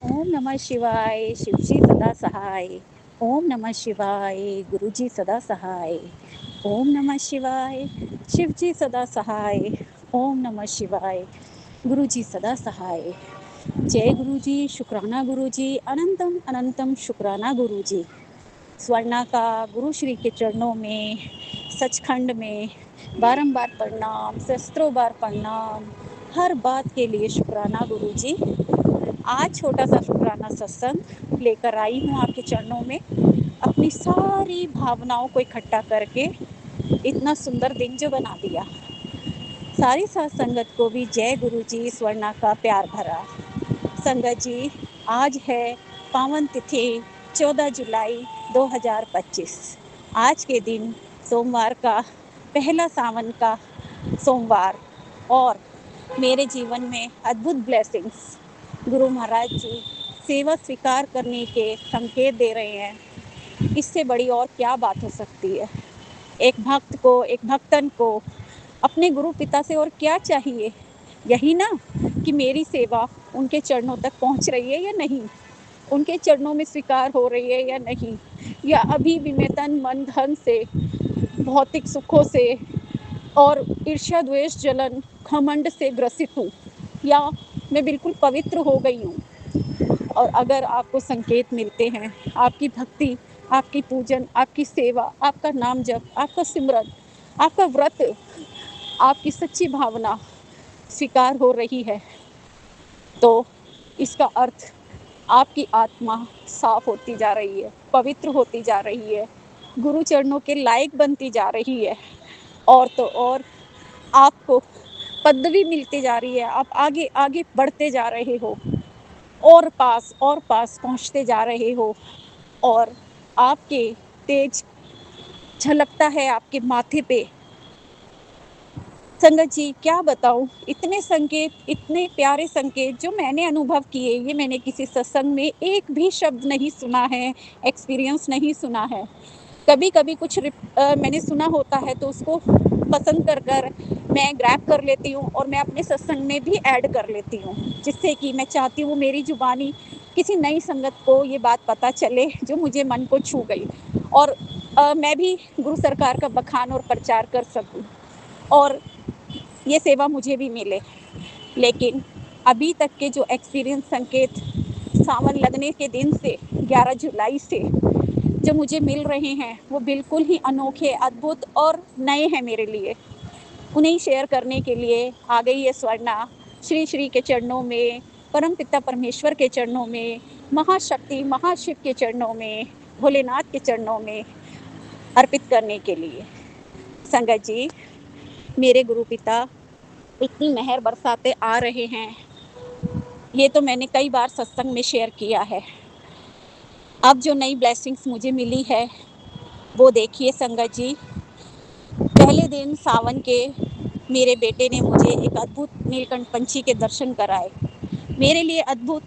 ओम नमः शिवाय, शिवजी सदा सहाय। ओम नमः शिवाय, गुरुजी सदा सहाय। ओम नमः शिवाय, शिवजी सदा सहाय। ओम नमः शिवाय, गुरुजी सदा सहाय। जय गुरुजी, शुक्राना गुरुजी, अनंतम अनंतम शुक्राना गुरुजी। स्वर्णा का गुरु श्री के चरणों में, सचखंड में बारंबार प्रणाम, सहस्त्रों बार प्रणाम। हर बात के लिए शुक्राना गुरुजी। आज छोटा सा शुक्राना सत्संग लेकर आई हूँ आपके चरणों में, अपनी सारी भावनाओं को इकट्ठा करके। इतना सुंदर दिन जो बना दिया। सारी साथ संगत को भी जय गुरु जी, स्वर्णा का प्यार भरा। संगत जी, आज है पावन तिथि 14 जुलाई 2025। आज के दिन सोमवार का पहला सावन का सोमवार, और मेरे जीवन में अद्भुत ब्लेसिंग्स गुरु महाराज जी सेवा स्वीकार करने के संकेत दे रहे हैं। इससे बड़ी और क्या बात हो सकती है। एक भक्त को, एक भक्तन को अपने गुरु पिता से और क्या चाहिए। यही ना कि मेरी सेवा उनके चरणों तक पहुंच रही है या नहीं, उनके चरणों में स्वीकार हो रही है या नहीं, या अभी भी मैं तन मन धन से, भौतिक सुखों से और ईर्ष्या द्वेष जलन घमंड से ग्रसित हूँ, या मैं बिल्कुल पवित्र हो गई हूँ। और अगर आपको संकेत मिलते हैं, आपकी भक्ति, आपकी पूजन, आपकी सेवा, आपका नाम जप, आपका सिमरन, आपका व्रत, आपकी सच्ची भावना स्वीकार हो रही है, तो इसका अर्थ आपकी आत्मा साफ होती जा रही है, पवित्र होती जा रही है, गुरु चरणों के लायक बनती जा रही है। और तो और आपको पदवी मिलती जा रही है, आप आगे आगे बढ़ते जा रहे हो, और पास पहुंचते जा रहे हो, और आपके तेज झलकता है आपके माथे पे। संगत जी, क्या बताऊं, इतने संकेत, इतने प्यारे संकेत जो मैंने अनुभव किए, ये मैंने किसी सत्संग में एक भी शब्द नहीं सुना है, एक्सपीरियंस नहीं सुना है। कभी कभी कुछ मैंने सुना होता है तो उसको पसंद कर मैं ग्रैब कर लेती हूँ, और मैं अपने सत्संग में भी ऐड कर लेती हूँ, जिससे कि मैं चाहती हूँ मेरी जुबानी किसी नई संगत को ये बात पता चले जो मुझे मन को छू गई, और मैं भी गुरु सरकार का बखान और प्रचार कर सकूँ, और ये सेवा मुझे भी मिले। लेकिन अभी तक के जो एक्सपीरियंस संकेत सावन लगने के दिन से 11 जुलाई से जो मुझे मिल रहे हैं, वो बिल्कुल ही अनोखे, अद्भुत और नए हैं मेरे लिए। उन्हें शेयर करने के लिए आ गई है स्वर्णा, श्री श्री के चरणों में, परम पिता परमेश्वर के चरणों में, महाशक्ति महाशिव के चरणों में, भोलेनाथ के चरणों में अर्पित करने के लिए। संगत जी, मेरे गुरु पिता इतनी मेहर बरसाते आ रहे हैं, ये तो मैंने कई बार सत्संग में शेयर किया है। अब जो नई ब्लेसिंग्स मुझे मिली है वो देखिए संगत जी। पहले दिन सावन के मेरे बेटे ने मुझे एक अद्भुत नीलकंठ पंछी के दर्शन कराए। मेरे लिए अद्भुत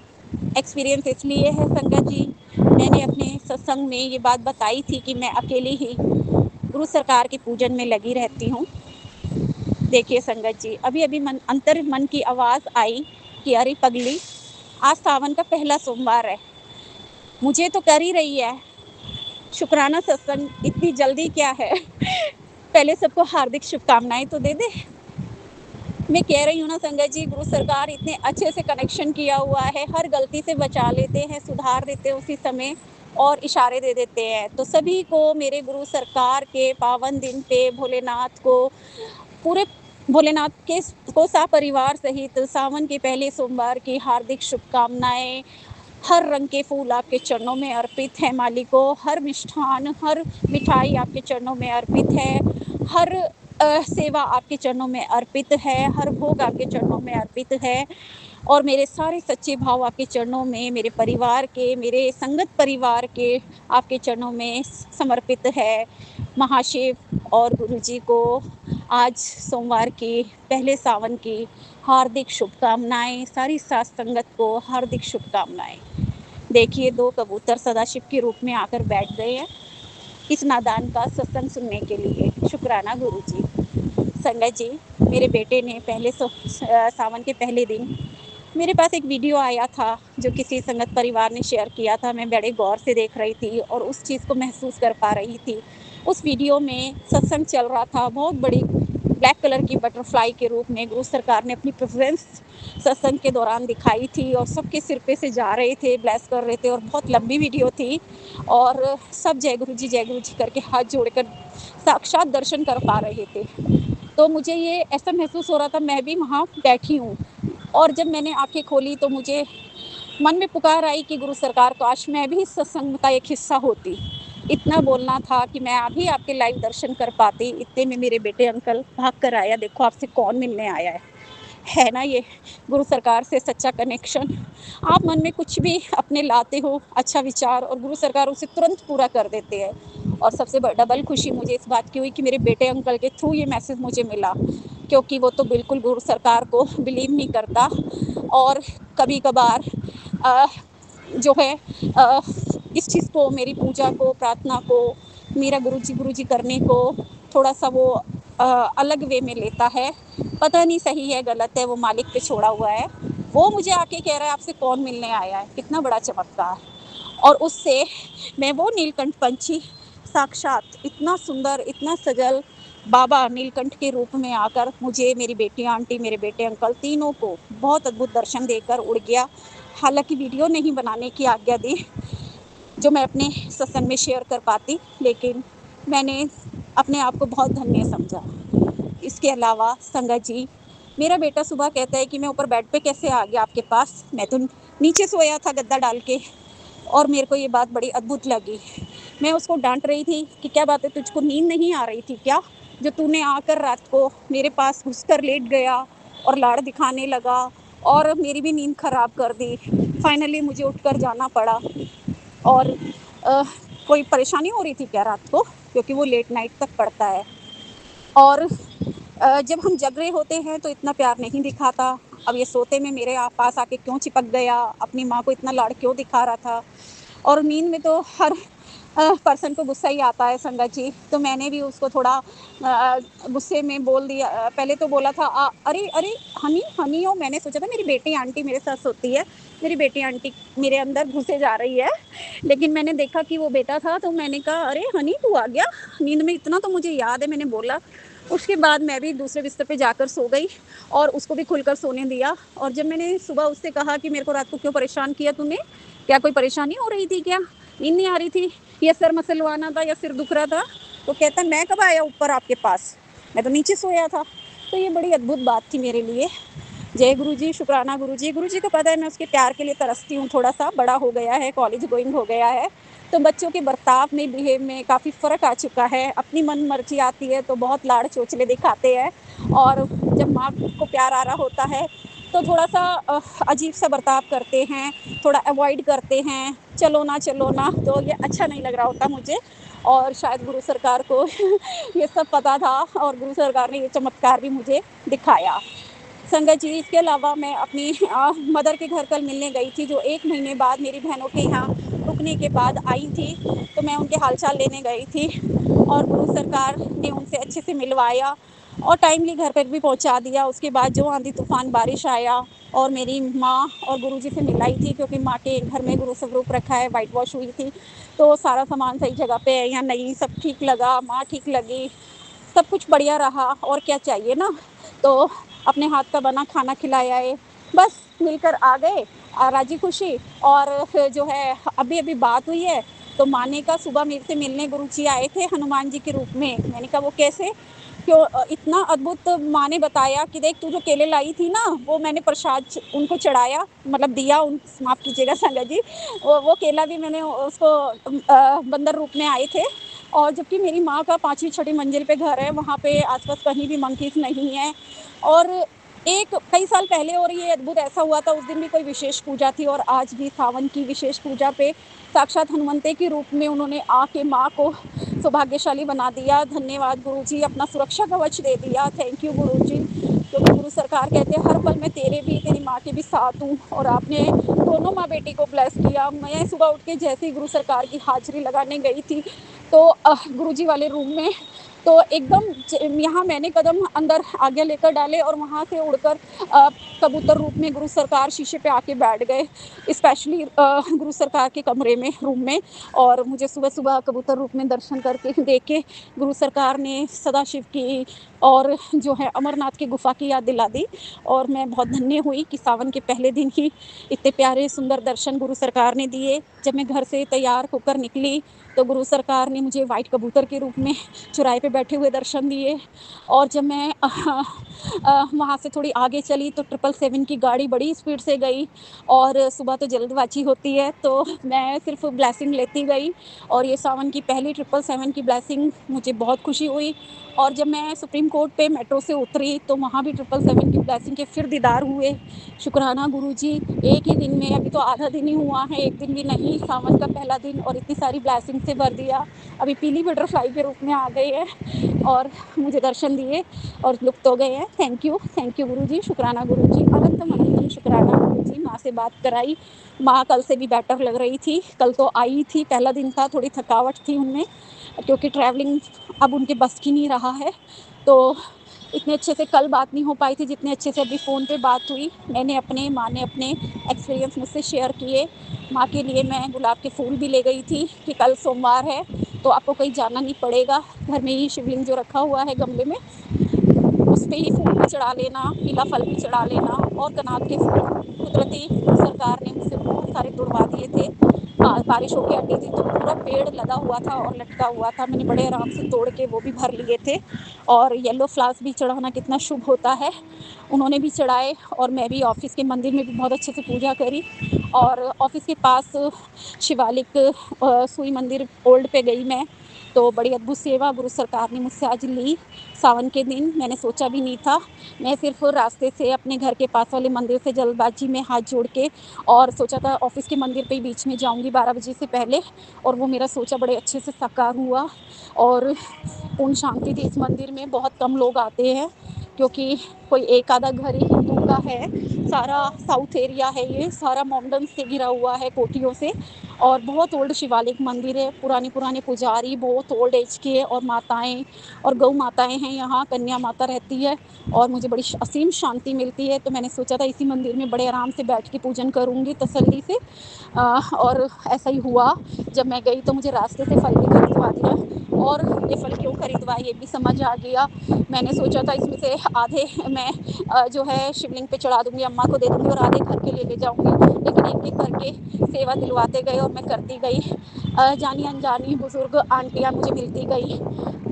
एक्सपीरियंस इसलिए है संगत जी, मैंने अपने सत्संग में ये बात बताई थी कि मैं अकेली ही गुरु सरकार के पूजन में लगी रहती हूँ। देखिए संगत जी, अभी अभी मन की आवाज़ आई कि अरे पगली, आज सावन का पहला सोमवार है, मुझे तो कर ही रही है शुक्राना सत्संग, इतनी जल्दी क्या है। पहले सबको हार्दिक शुभकामनाएं तो दे दे। मैं कह रही हूँ ना संगत जी, गुरु सरकार इतने अच्छे से कनेक्शन किया हुआ है, हर गलती से बचा लेते हैं, सुधार देते हैं उसी समय, और इशारे दे देते हैं। तो सभी को मेरे गुरु सरकार के पावन दिन पे भोलेनाथ को, पूरे भोलेनाथ के को सपरिवार सहित सावन के पहले सोमवार की हार्दिक शुभकामनाएं। हर रंग के फूल आपके चरणों में अर्पित है मालिको, हर मिष्ठान, हर मिठाई आपके चरणों में अर्पित है, हर सेवा आपके चरणों में अर्पित है, हर भोग आपके चरणों में अर्पित है, और मेरे सारे सच्चे भाव आपके चरणों में, मेरे परिवार के, मेरे संगत परिवार के आपके चरणों में समर्पित है। महाशिव और गुरु जी को आज सोमवार की पहले सावन की हार्दिक शुभकामनाएं, सारी साथ संगत को हार्दिक शुभकामनाएं। देखिए, दो कबूतर सदाशिव के रूप में आकर बैठ गए हैं इस नादान का सत्संग सुनने के लिए। शुक्राना गुरु जी। संगत जी, मेरे बेटे ने पहले सावन के पहले दिन मेरे पास एक वीडियो आया था जो किसी संगत परिवार ने शेयर किया था। मैं बड़े गौर से देख रही थी और उस चीज़ को महसूस कर पा रही थी। उस वीडियो में सत्संग चल रहा था, बहुत बड़ी ब्लैक कलर की बटरफ्लाई के रूप में गुरु सरकार ने अपनी प्रेज़ेंस सत्संग के दौरान दिखाई थी और सबके सिर पे से जा रहे थे, ब्लेस कर रहे थे और बहुत लंबी वीडियो थी और सब जय गुरु जी करके हाथ जोड़कर साक्षात दर्शन कर पा रहे थे। तो मुझे ये ऐसा महसूस हो रहा था, मैं भी वहाँ बैठी हूँ और जब मैंने आँखें खोली तो मुझे मन में पुकार आई कि गुरु सरकार, काश मैं भी इस सत्संग का एक हिस्सा होती। इतना बोलना था कि मैं अभी आपके लाइव दर्शन कर पाती। इतने में मेरे बेटे अंकल भाग कर आया, देखो आपसे कौन मिलने आया है ना ये गुरु सरकार से सच्चा कनेक्शन। आप मन में कुछ भी अपने लाते हो, अच्छा विचार, और गुरु सरकार उसे तुरंत पूरा कर देते हैं। और सबसे डबल खुशी मुझे इस बात की हुई कि मेरे बेटे अंकल के थ्रू ये मैसेज मुझे मिला, क्योंकि वो तो बिल्कुल गुरु सरकार को बिलीव नहीं करता और कभी कभार जो है अ, इस चीज़ को, मेरी पूजा को, प्रार्थना को, मेरा गुरु जी करने को थोड़ा सा वो अ, अलग वे में लेता है। पता नहीं सही है गलत है, वो मालिक पे छोड़ा हुआ है। वो मुझे आके कह रहा है आपसे कौन मिलने आया है, कितना बड़ा चमत्कार। और उससे मैं वो नीलकंठ पंछी साक्षात इतना सुंदर, इतना सजल बाबा नीलकंठ के रूप में आकर मुझे, मेरी बेटी आंटी, मेरे बेटे अंकल तीनों को बहुत अद्भुत दर्शन देकर उड़ गया। हालाँकि वीडियो नहीं बनाने की आज्ञा दी, जो मैं अपने सत्संग में शेयर कर पाती, लेकिन मैंने अपने आप को बहुत धन्य समझा। इसके अलावा संगत जी, मेरा बेटा सुबह कहता है कि मैं ऊपर बेड पे कैसे आ गया आपके पास? मैं तो नीचे सोया था गद्दा डाल के। और मेरे को ये बात बड़ी अद्भुत लगी। मैं उसको डाँट रही थी कि क्या बात है, तुझको नींद नहीं आ रही थी क्या? जो तूने आकर रात को मेरे पास घुसकर लेट गया और लाड़ दिखाने लगा और मेरी भी नींद खराब कर दी। फाइनली मुझे उठकर जाना पड़ा और अ, कोई परेशानी हो रही थी क्या रात को? क्योंकि वो लेट नाइट तक पढ़ता है। और जब हम जग रहे होते हैं तो इतना प्यार नहीं दिखाता। अब ये सोते में मेरे पास आके क्यों चिपक गया, अपनी माँ को इतना लाड़ क्यों दिखा रहा था। और नींद में तो हर पर्सन को गुस्सा ही आता है संगत जी। तो मैंने भी उसको थोड़ा गुस्से में बोल दिया। पहले तो बोला था अरे अरे हनी हनी हो, मैंने सोचा था मेरी बेटी आंटी मेरे साथ सोती है, मेरी बेटी आंटी मेरे अंदर घुसे जा रही है। लेकिन मैंने देखा कि वो बेटा था, तो मैंने कहा अरे हनी तू आ गया नींद में, इतना तो मुझे याद है मैंने बोला। उसके बाद मैं भी दूसरे बिस्तर पे जाकर सो गई और उसको भी खुलकर सोने दिया। और जब मैंने सुबह उससे कहा कि मेरे को रात को क्यों परेशान किया तूने, क्या कोई परेशानी हो रही थी क्या, नींद नहीं आ रही थी, या सर मसलवाना था या सिर दुख रहा था? तो कहता मैं कब आया ऊपर आपके पास, मैं तो नीचे सोया था। तो ये बड़ी अद्भुत बात थी मेरे लिए। जय गुरु जी, शुक्राना गुरु जी को पता है मैं उसके प्यार के लिए तरसती हूँ। थोड़ा सा बड़ा हो गया है, कॉलेज गोइंग हो गया है, तो बच्चों के बर्ताव में, बिहेव में काफ़ी फ़र्क आ चुका है। अपनी मन मर्जी आती है तो बहुत लाड़ चोचले दिखाते हैं, और जब माँ को प्यार आ रहा होता है तो थोड़ा सा अजीब सा बर्ताव करते हैं, थोड़ा अवॉइड करते हैं, चलो ना, तो ये अच्छा नहीं लग रहा होता मुझे। और शायद गुरु सरकार को ये सब पता था और गुरु सरकार ने ये चमत्कार भी मुझे दिखाया। संगत जी, इसके अलावा मैं अपनी मदर के घर कल मिलने गई थी, जो 1 महीने बाद मेरी बहनों के यहाँ रुकने के बाद आई थी। तो मैं उनके हाल-चाल लेने गई थी और गुरु सरकार ने उनसे अच्छे से मिलवाया और टाइमली घर पर भी पहुँचा दिया। उसके बाद जो आंधी-तूफ़ान बारिश आया और मेरी माँ और गुरुजी से मिलाई थी, क्योंकि माँ के घर में गुरु स्वरूप रखा है, व्हाइट वॉश हुई थी, तो सारा सामान सही जगह पे है या नहीं, सब ठीक लगा, माँ ठीक लगी, सब कुछ बढ़िया रहा और क्या चाहिए ना। तो अपने हाथ का बना खाना खिलाया है, बस मिलकर आ गए राजी खुशी। और फिर जो है अभी-अभी बात हुई है, तो माँ ने कहा सुबह मेरे से मिलने गुरुजी आए थे हनुमान जी के रूप में। मैंने कहा वो कैसे? क्यों? इतना अद्भुत माँ ने बताया कि देख तू जो केले लाई थी ना, वो मैंने प्रसाद उनको चढ़ाया, मतलब दिया उन, माफ़ कीजिएगा संगत जी, वो केला भी मैंने उसको बंदर रूप में आए थे। और जबकि मेरी माँ का 5वीं 6वीं मंजिल पे घर है, वहाँ पे आस-पास कहीं भी मंकीज़ नहीं है। और एक कई साल पहले और ये अद्भुत ऐसा हुआ था, उस दिन भी कोई विशेष पूजा थी और आज भी सावन की विशेष पूजा पे साक्षात हनुमंते के रूप में उन्होंने आके माँ को सौभाग्यशाली बना दिया। धन्यवाद गुरुजी, अपना सुरक्षा कवच दे दिया। थैंक यू गुरुजी, क्योंकि गुरु सरकार कहते हैं हर पल मैं तेरे भी, तेरी माँ के भी साथ हूँ, और आपने दोनों माँ बेटी को ब्लेस किया। मैं सुबह उठ के जैसे ही गुरु सरकार की हाज़िरी लगाने गई थी, तो गुरुजी वाले रूम में तो एकदम यहाँ मैंने कदम अंदर आगे लेकर डाले और वहाँ से उड़कर अ, कबूतर रूप में गुरु सरकार शीशे पे आके बैठ गए, स्पेशली गुरु सरकार के कमरे में, रूम में। और मुझे सुबह सुबह कबूतर रूप में दर्शन करके देख के गुरु सरकार ने सदाशिव की और जो है अमरनाथ की गुफा की याद दिला दी। और मैं बहुत धन्य हुई कि सावन के पहले दिन ही इतने प्यारे सुंदर दर्शन गुरु सरकार ने दिए। जब मैं घर से तैयार होकर निकली तो गुरु सरकार ने मुझे वाइट कबूतर के रूप में चौराहे पे बैठे हुए दर्शन दिए। और जब मैं वहाँ से थोड़ी आगे चली तो 777 की गाड़ी बड़ी स्पीड से गई। और सुबह तो जल्दबाजी होती है तो मैं सिर्फ ब्लेसिंग लेती गई। और ये सावन की पहली 777 की ब्लेसिंग, मुझे बहुत खुशी हुई। और जब मैं सुप्रीम कोर्ट पे मेट्रो से उतरी तो वहाँ भी 777 की ब्लेसिंग के फिर दीदार हुए। शुक्राना गुरुजी, एक ही दिन में, अभी तो आधा दिन ही हुआ है, एक दिन भी नहीं, सावन का पहला दिन और इतनी सारी ब्लेसिंग से भर दिया। अभी पीली बटरफ्लाई के रूप में आ गई है और मुझे दर्शन दिए और लुप्त हो गए हैं। थैंक यू गुरुजी, शुक्राना गुरुजी, अनंत अनंतम शुक्राना गुरुजी। माँ से बात कराई, माँ कल से भी बेटर लग रही थी। कल तो आई थी, पहला दिन था, थोड़ी थकावट थी उनमें क्योंकि ट्रैवलिंग अब उनके बस की नहीं रहा है। तो इतने अच्छे से कल बात नहीं हो पाई थी जितने अच्छे से अभी फ़ोन पे बात हुई। मैंने अपने, माँ ने अपने एक्सपीरियंस मुझसे शेयर किए। माँ के लिए मैं गुलाब के फूल भी ले गई थी कि कल सोमवार है तो आपको कहीं जाना नहीं पड़ेगा, घर में ही शिवलिंग जो रखा हुआ है गमले में उस पे ही फूल भी चढ़ा लेना, पीला फल भी चढ़ा लेना। और कनात के फूल कुदरती सरकार ने मुझसे बहुत सारे तोड़वा दिए थे। बारिश होके हटी थी तो पूरा पेड़ लदा हुआ था और लटका हुआ था, मैंने बड़े आराम से तोड़ के वो भी भर लिए थे। और येलो फ्लावर्स भी चढ़ाना कितना शुभ होता है, उन्होंने भी चढ़ाए। और मैं भी ऑफिस के मंदिर में भी बहुत अच्छे से पूजा करी। और ऑफिस के पास शिवालिक सुई मंदिर ओल्ड पे गई मैं, तो बड़ी अद्भुत सेवा गुरु सरकार ने मुझसे आज ली। सावन के दिन मैंने सोचा भी नहीं था, मैं सिर्फ रास्ते से अपने घर के पास वाले मंदिर से जल्दबाजी में हाथ जोड़ के और सोचा था ऑफिस के मंदिर पे ही बीच में जाऊंगी 12 बजे से पहले। और वो मेरा सोचा बड़े अच्छे से साकार हुआ। और पूर्ण शांति थी इस मंदिर में, बहुत कम लोग आते हैं क्योंकि कोई एक आधा घर ही हिंदू का है। सारा साउथ एरिया है, ये सारा माउंटेन्स से घिरा हुआ है, कोटियों से। और बहुत ओल्ड शिवालिक मंदिर है, पुराने पुराने पुजारी बहुत ओल्ड एज के, और माताएं और गौ माताएं हैं यहाँ, कन्या माता रहती है। और मुझे बड़ी असीम शांति मिलती है। तो मैंने सोचा था इसी मंदिर में बड़े आराम से बैठ के पूजन करूँगी तसल्ली से। और ऐसा ही हुआ। जब मैं गई तो मुझे रास्ते से फल भी खरीदवा दिया। और ये फल क्यों खरीदवा ये भी समझ आ गया। मैंने सोचा था इसमें से आधे मैं जो है शिवलिंग पे चढ़ा दूंगी, अम्मा को दे दूंगी, और आधे घर के लिए ले जाऊंगी। लेकिन एक एक करके सेवा दिलवाते गए और मैं करती गई। जानी अनजानी बुजुर्ग आंटियाँ मुझे मिलती गई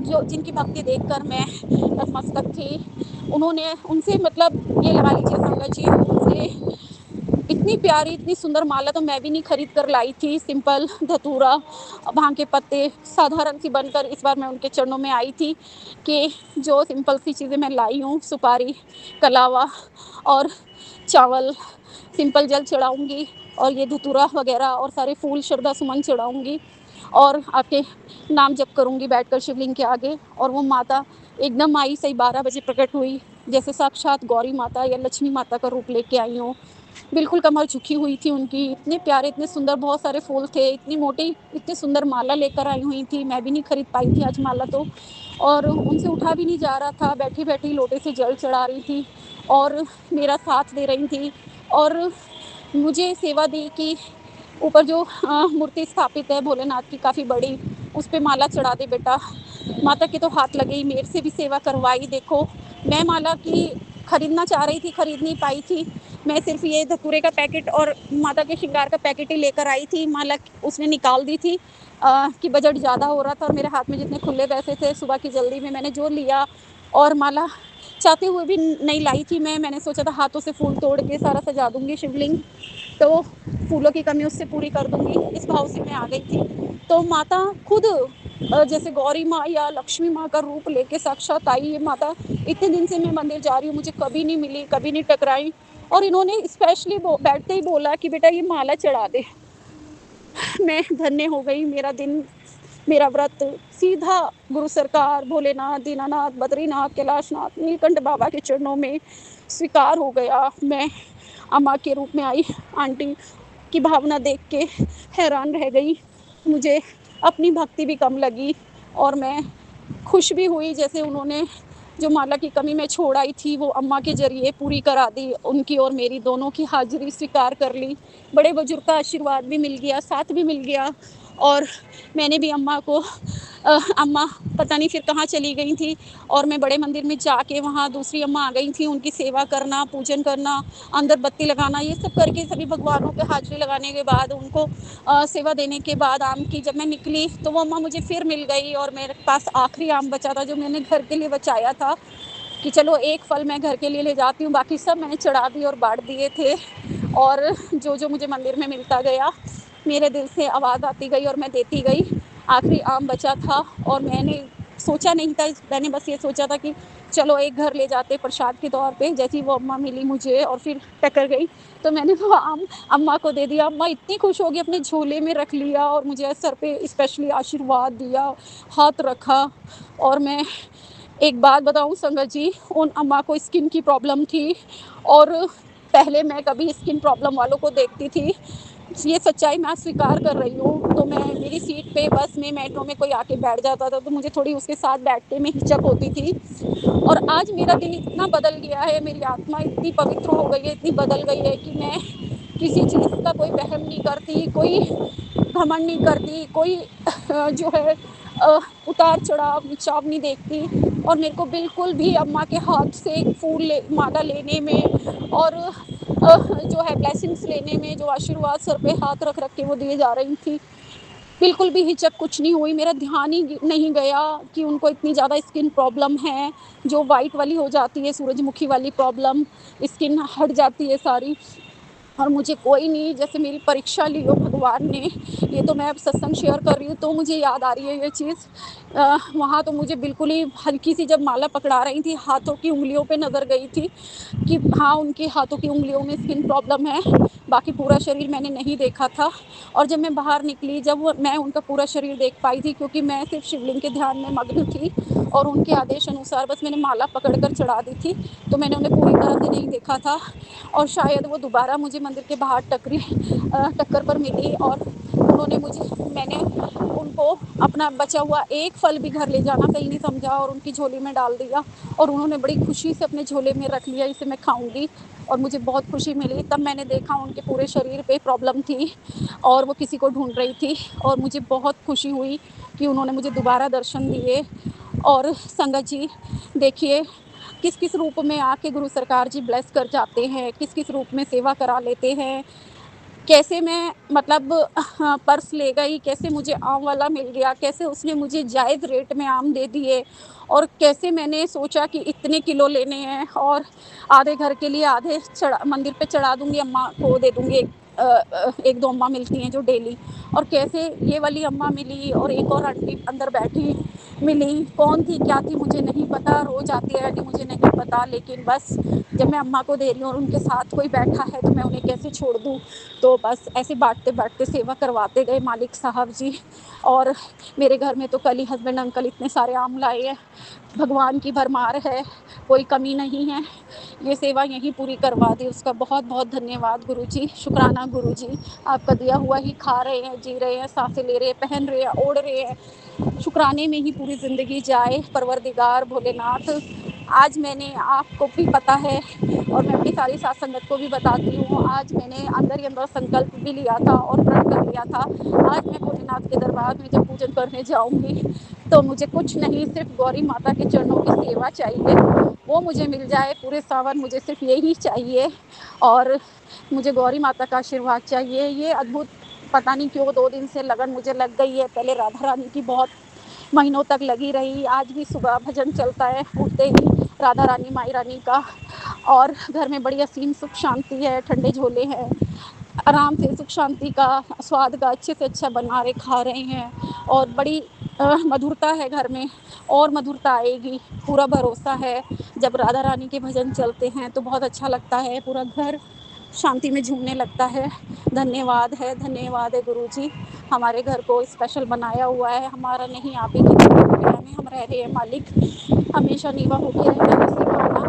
जो जिनकी भक्ति देखकर मैं नतमस्तक थी। उन्होंने उनसे मतलब ये लगा लीजिए संगत जी, उनसे इतनी प्यारी इतनी सुंदर माला तो मैं भी नहीं खरीद कर लाई थी। सिंपल धतूरा, भांग के पत्ते, साधारण सी बनकर इस बार मैं उनके चरणों में आई थी कि जो सिंपल सी चीज़ें मैं लाई हूँ, सुपारी, कलावा और चावल, सिंपल जल चढ़ाऊँगी और ये धतूरा वगैरह और सारे फूल श्रद्धा सुमन चढ़ाऊँगी और आके नाम जप करूँगी बैठकर शिवलिंग के आगे। और वो माता एकदम आई, सही 12 बजे प्रकट हुई, जैसे साक्षात गौरी माता या लक्ष्मी माता का रूप लेके आई हूँ। बिल्कुल कमर झुकी हुई थी उनकी, इतने प्यारे इतने सुंदर बहुत सारे फूल थे, इतनी मोटी इतनी सुंदर माला लेकर आई हुई थी। मैं भी नहीं खरीद पाई थी आज माला तो, और उनसे उठा भी नहीं जा रहा था, बैठी बैठी लोटे से जल चढ़ा रही थी और मेरा साथ दे रही थी। और मुझे सेवा दी कि ऊपर जो मूर्ति स्थापित है भोलेनाथ की काफ़ी बड़ी, उस पे माला चढ़ा दे बेटा। माता के तो हाथ लगे ही, मेरे से भी सेवा करवाई। देखो मैं माला की खरीदना चाह रही थी, खरीद नहीं पाई थी। मैं सिर्फ ये धतूरे का पैकेट और माता के श्रृंगार का पैकेट ही लेकर आई थी। माला उसने निकाल दी थी कि बजट ज़्यादा हो रहा था और मेरे हाथ में जितने खुले पैसे थे, सुबह की जल्दी में मैंने जो लिया। और माला चाहते हुए भी नहीं लाई थी मैंने सोचा था हाथों से फूल तोड़ के सारा सजा दूंगी शिवलिंग, तो फूलों की कमी उससे पूरी कर दूंगी, इस भाव से मैं आ गई थी। तो माता खुद जैसे गौरी माँ या लक्ष्मी माँ का रूप लेके साक्षात आई। ये माता इतने दिन से मैं मंदिर जा रही हूँ, मुझे कभी नहीं मिली, कभी नहीं टकराई। और इन्होंने स्पेशली बैठते ही बोला कि बेटा ये माला चढ़ा दे। मैं धन्य हो गई। मेरा दिन, मेरा व्रत सीधा गुरु सरकार, भोलेनाथ, दीनानाथ, बद्रीनाथ, कैलाशनाथ, नीलकंठ बाबा के चरणों में स्वीकार हो गया। मैं अम्मा के रूप में आई, आंटी की भावना देख के हैरान रह गई। मुझे अपनी भक्ति भी कम लगी और मैं खुश भी हुई, जैसे उन्होंने जो माला की कमी मैं छोड़ आई थी वो अम्मा के ज़रिए पूरी करा दी। उनकी और मेरी दोनों की हाज़िरी स्वीकार कर ली। बड़े-बुज़ुर्ग का आशीर्वाद भी मिल गया, साथ भी मिल गया। और मैंने भी अम्मा को अम्मा पता नहीं फिर कहाँ चली गई थी, और मैं बड़े मंदिर में जाके वहाँ दूसरी अम्मा आ गई थी, उनकी सेवा करना, पूजन करना, अंदर बत्ती लगाना, ये सब करके सभी भगवानों के हाज़िरी लगाने के बाद उनको सेवा देने के बाद आम की जब मैं निकली तो वो अम्मा मुझे फिर मिल गई, और मेरे पास आखिरी आम बचा था जो मैंने घर के लिए बचाया था कि चलो एक फल मैं घर के लिए ले जाती हूँ, बाकी सब मैंने चढ़ा दिए और बाँट दिए थे। और जो मुझे मंदिर में मिलता गया, मेरे दिल से आवाज़ आती गई और मैं देती गई। आखिरी आम बचा था और मैंने सोचा नहीं था, मैंने बस ये सोचा था कि चलो एक घर ले जाते प्रसाद के तौर पे। जैसे ही वो अम्मा मिली मुझे और फिर टकर गई, तो मैंने वो आम अम्मा को दे दिया। अम्मा इतनी खुश हो गई, अपने झोले में रख लिया और मुझे सर पे स्पेशली आशीर्वाद दिया, हाथ रखा। और मैं एक बात बताऊँ संगत जी, उन अम्मा को स्किन की प्रॉब्लम थी, और पहले मैं कभी स्किन प्रॉब्लम वालों को देखती थी। ये सच्चाई मैं आज स्वीकार कर रही हूँ। तो मैं मेरी सीट पे बस में, मेट्रो में कोई आके बैठ जाता था तो मुझे थोड़ी उसके साथ बैठने में हिचक होती थी। और आज मेरा दिल इतना बदल गया है, मेरी आत्मा इतनी पवित्र हो गई है, इतनी बदल गई है कि मैं किसी चीज़ का कोई वहम नहीं करती, कोई घमंड नहीं करती, कोई जो है उतार चढ़ाव नीचाव नहीं देखती। और मेरे को बिल्कुल भी अम्मा के हाथ से फूल ले माला लेने में और जो है ब्लेसिंग्स लेने में, जो आशीर्वाद सर पे हाथ रख रख के वो दिए जा रही थी, बिल्कुल भी हिचक कुछ नहीं हुई। मेरा ध्यान ही नहीं गया कि उनको इतनी ज़्यादा स्किन प्रॉब्लम है, जो वाइट वाली हो जाती है, सूरजमुखी वाली प्रॉब्लम, स्किन हट जाती है सारी। और मुझे कोई नहीं, जैसे मेरी परीक्षा ली हो भगवान ने। ये तो मैं अब सत्संग शेयर कर रही हूँ तो मुझे याद आ रही है ये चीज़। वहाँ तो मुझे बिल्कुल ही हल्की सी जब माला पकड़ा रही थी, हाथों की उँगलियों पे नज़र गई थी कि हाँ, उनके हाथों की उँगलियों में स्किन प्रॉब्लम है, बाकी पूरा शरीर मैंने नहीं देखा था। और जब मैं बाहर निकली, मैं उनका पूरा शरीर देख पाई थी, क्योंकि मैं सिर्फ शिवलिंग के ध्यान में मग्न थी और उनके आदेश अनुसार बस मैंने माला पकड़ कर चढ़ा दी थी, तो मैंने उन्हें पूरी तरह से नहीं देखा था। और शायद वो दोबारा मुझे मंदिर के बाहर टक्कर पर मिली, और मैंने उनको अपना बचा हुआ एक फल भी घर ले जाना सही नहीं समझा और उनकी झोली में डाल दिया, और उन्होंने बड़ी खुशी से अपने झोले में रख लिया, इसे मैं खाऊंगी। और मुझे बहुत खुशी मिली, तब मैंने देखा उनके पूरे शरीर पे प्रॉब्लम थी और वो किसी को ढूंढ रही थी, और मुझे बहुत खुशी हुई कि उन्होंने मुझे दोबारा दर्शन दिए। और संगत जी देखिए, किस किस रूप में आके गुरु सरकार जी ब्लेस कर जाते हैं, किस किस रूप में सेवा करा लेते हैं। कैसे मैं मतलब पर्स ले गई, कैसे मुझे आम वाला मिल गया, कैसे उसने मुझे जायज़ रेट में आम दे दिए, और कैसे मैंने सोचा कि इतने किलो लेने हैं और आधे घर के लिए आधे मंदिर पे चढ़ा दूंगी, अम्मा को दे दूंगी। एक दो अम्मा मिलती हैं जो डेली, और कैसे ये वाली अम्मा मिली और एक और आंटी अंदर बैठी मिली। कौन थी क्या थी मुझे नहीं पता, रोज़ आती है आंटी मुझे नहीं पता, लेकिन बस जब मैं अम्मा को दे रही हूँ और उनके साथ कोई बैठा है तो मैं उन्हें कैसे छोड़ दूँ। तो बस ऐसे बाँटते बाँटते सेवा करवाते गए मालिक साहब जी। और मेरे घर में तो कल ही हस्बैंड अंकल इतने सारे आम लाए हैं, भगवान की भरमार है, कोई कमी नहीं है। ये सेवा यहीं पूरी करवा दी, उसका बहुत बहुत धन्यवाद गुरुजी, शुक्राना गुरुजी। आपका दिया हुआ ही खा रहे हैं, जी रहे हैं, सांसें ले रहे हैं, पहन रहे हैं, ओढ़ रहे हैं। शुक्राने में ही पूरी ज़िंदगी जाए परवरदिगार भोलेनाथ। आज मैंने, आपको भी पता है और मैं अपनी सारी साथ संगत को भी बताती हूँ, आज मैंने अंदर ही अंदर संकल्प भी लिया था और प्रण कर लिया था। आज मैं भोलेनाथ के दरबार में जब पूजन करने जाऊँगी तो मुझे कुछ नहीं, सिर्फ गौरी माता के चरणों की सेवा चाहिए, वो मुझे मिल जाए पूरे सावन, मुझे सिर्फ यही चाहिए। और मुझे गौरी माता का आशीर्वाद चाहिए। ये अद्भुत, पता नहीं क्यों 2 दिन से लगन मुझे लग गई है। पहले राधा रानी की बहुत महीनों तक लगी रही। आज भी सुबह भजन चलता है उठते ही, राधा रानी माई रानी का। और घर में बड़ी असीम सुख शांति है, ठंडे झोले हैं, आराम से सुख शांति का स्वाद का अच्छे से अच्छा बना रहे खा रहे हैं, और बड़ी मधुरता है घर में, और मधुरता आएगी, पूरा भरोसा है। जब राधा रानी के भजन चलते हैं तो बहुत अच्छा लगता है, पूरा घर शांति में झूमने लगता है। धन्यवाद है गुरुजी, हमारे घर को स्पेशल बनाया हुआ है, हमारा नहीं आप ही की कृपा में हम रह रहे हैं मालिक। हमेशा नीवा होके रहना ही सिखाना,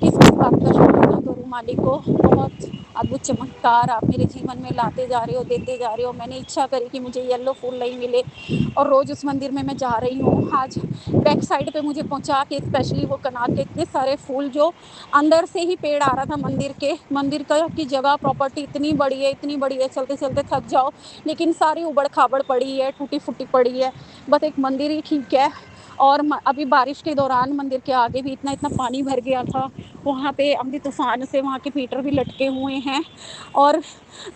किस बात का शुक्र ना करूँ। मालिक को, बहुत अद्भुत चमत्कार आप मेरे जीवन में लाते जा रहे हो, देते जा रहे हो। मैंने इच्छा करी कि मुझे येलो फूल नहीं मिले और रोज़ उस मंदिर में मैं जा रही हूँ। आज बैक साइड पे मुझे पहुँचा के स्पेशली वो कनार के इतने सारे फूल, जो अंदर से ही पेड़ आ रहा था मंदिर के। मंदिर का की जगह प्रॉपर्टी इतनी बड़ी है, इतनी बड़ी है, चलते-चलते थक जाओ, लेकिन सारी ऊबड़-खाबड़ पड़ी है, टूटी-फूटी पड़ी है। बस एक मंदिर ही ठीक है। और अभी बारिश के दौरान मंदिर के आगे भी इतना इतना पानी भर गया था। वहाँ पे आंधी तूफान से वहाँ के मीटर भी लटके हुए हैं। और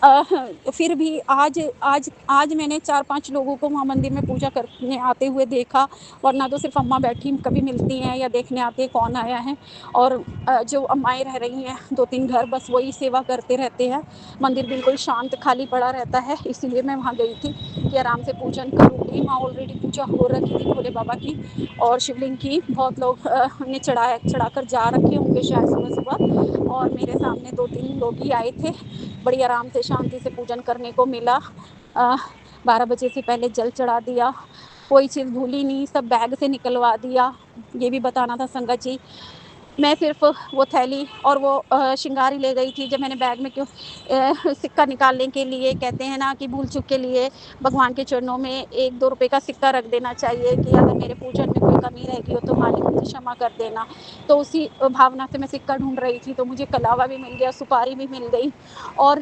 अ, फिर भी आज आज आज मैंने 4-5 लोगों को वहाँ मंदिर में पूजा करने आते हुए देखा, वरना तो सिर्फ अम्मा बैठी कभी मिलती हैं या देखने आती है कौन आया है। और जो अम्माएँ रह रही हैं 2-3 घर, बस वही सेवा करते रहते हैं। मंदिर बिल्कुल शांत खाली पड़ा रहता है, इसीलिए मैं वहाँ गई थी कि आराम से पूजन करूँगी। वहाँ ऑलरेडी पूजा हो रखी थी भोले बाबा की और शिवलिंग की। बहुत लोग ने चढ़ाकर जा रखे होंगे शायद सुबह-सुबह, और मेरे सामने 2-3 लोग ही आए थे। बड़ी आराम से शांति से पूजन करने को मिला। 12 बजे से पहले जल चढ़ा दिया, कोई चीज़ भूली नहीं, सब बैग से निकलवा दिया। ये भी बताना था संगत जी। मैं सिर्फ़ वो थैली और वो श्रृंगार ही ले गई थी। जब मैंने बैग में क्यों सिक्का निकालने के लिए, कहते हैं ना कि भूल-चूक के लिए भगवान के चरणों में 1-2 रुपए का सिक्का रख देना चाहिए कि अगर मेरे पूजन में कोई कमी रह गई हो तो मालिक मुझे क्षमा कर देना। तो उसी भावना से मैं सिक्का ढूँढ रही थी, तो मुझे कलावा भी मिल गया, सुपारी भी मिल गई। और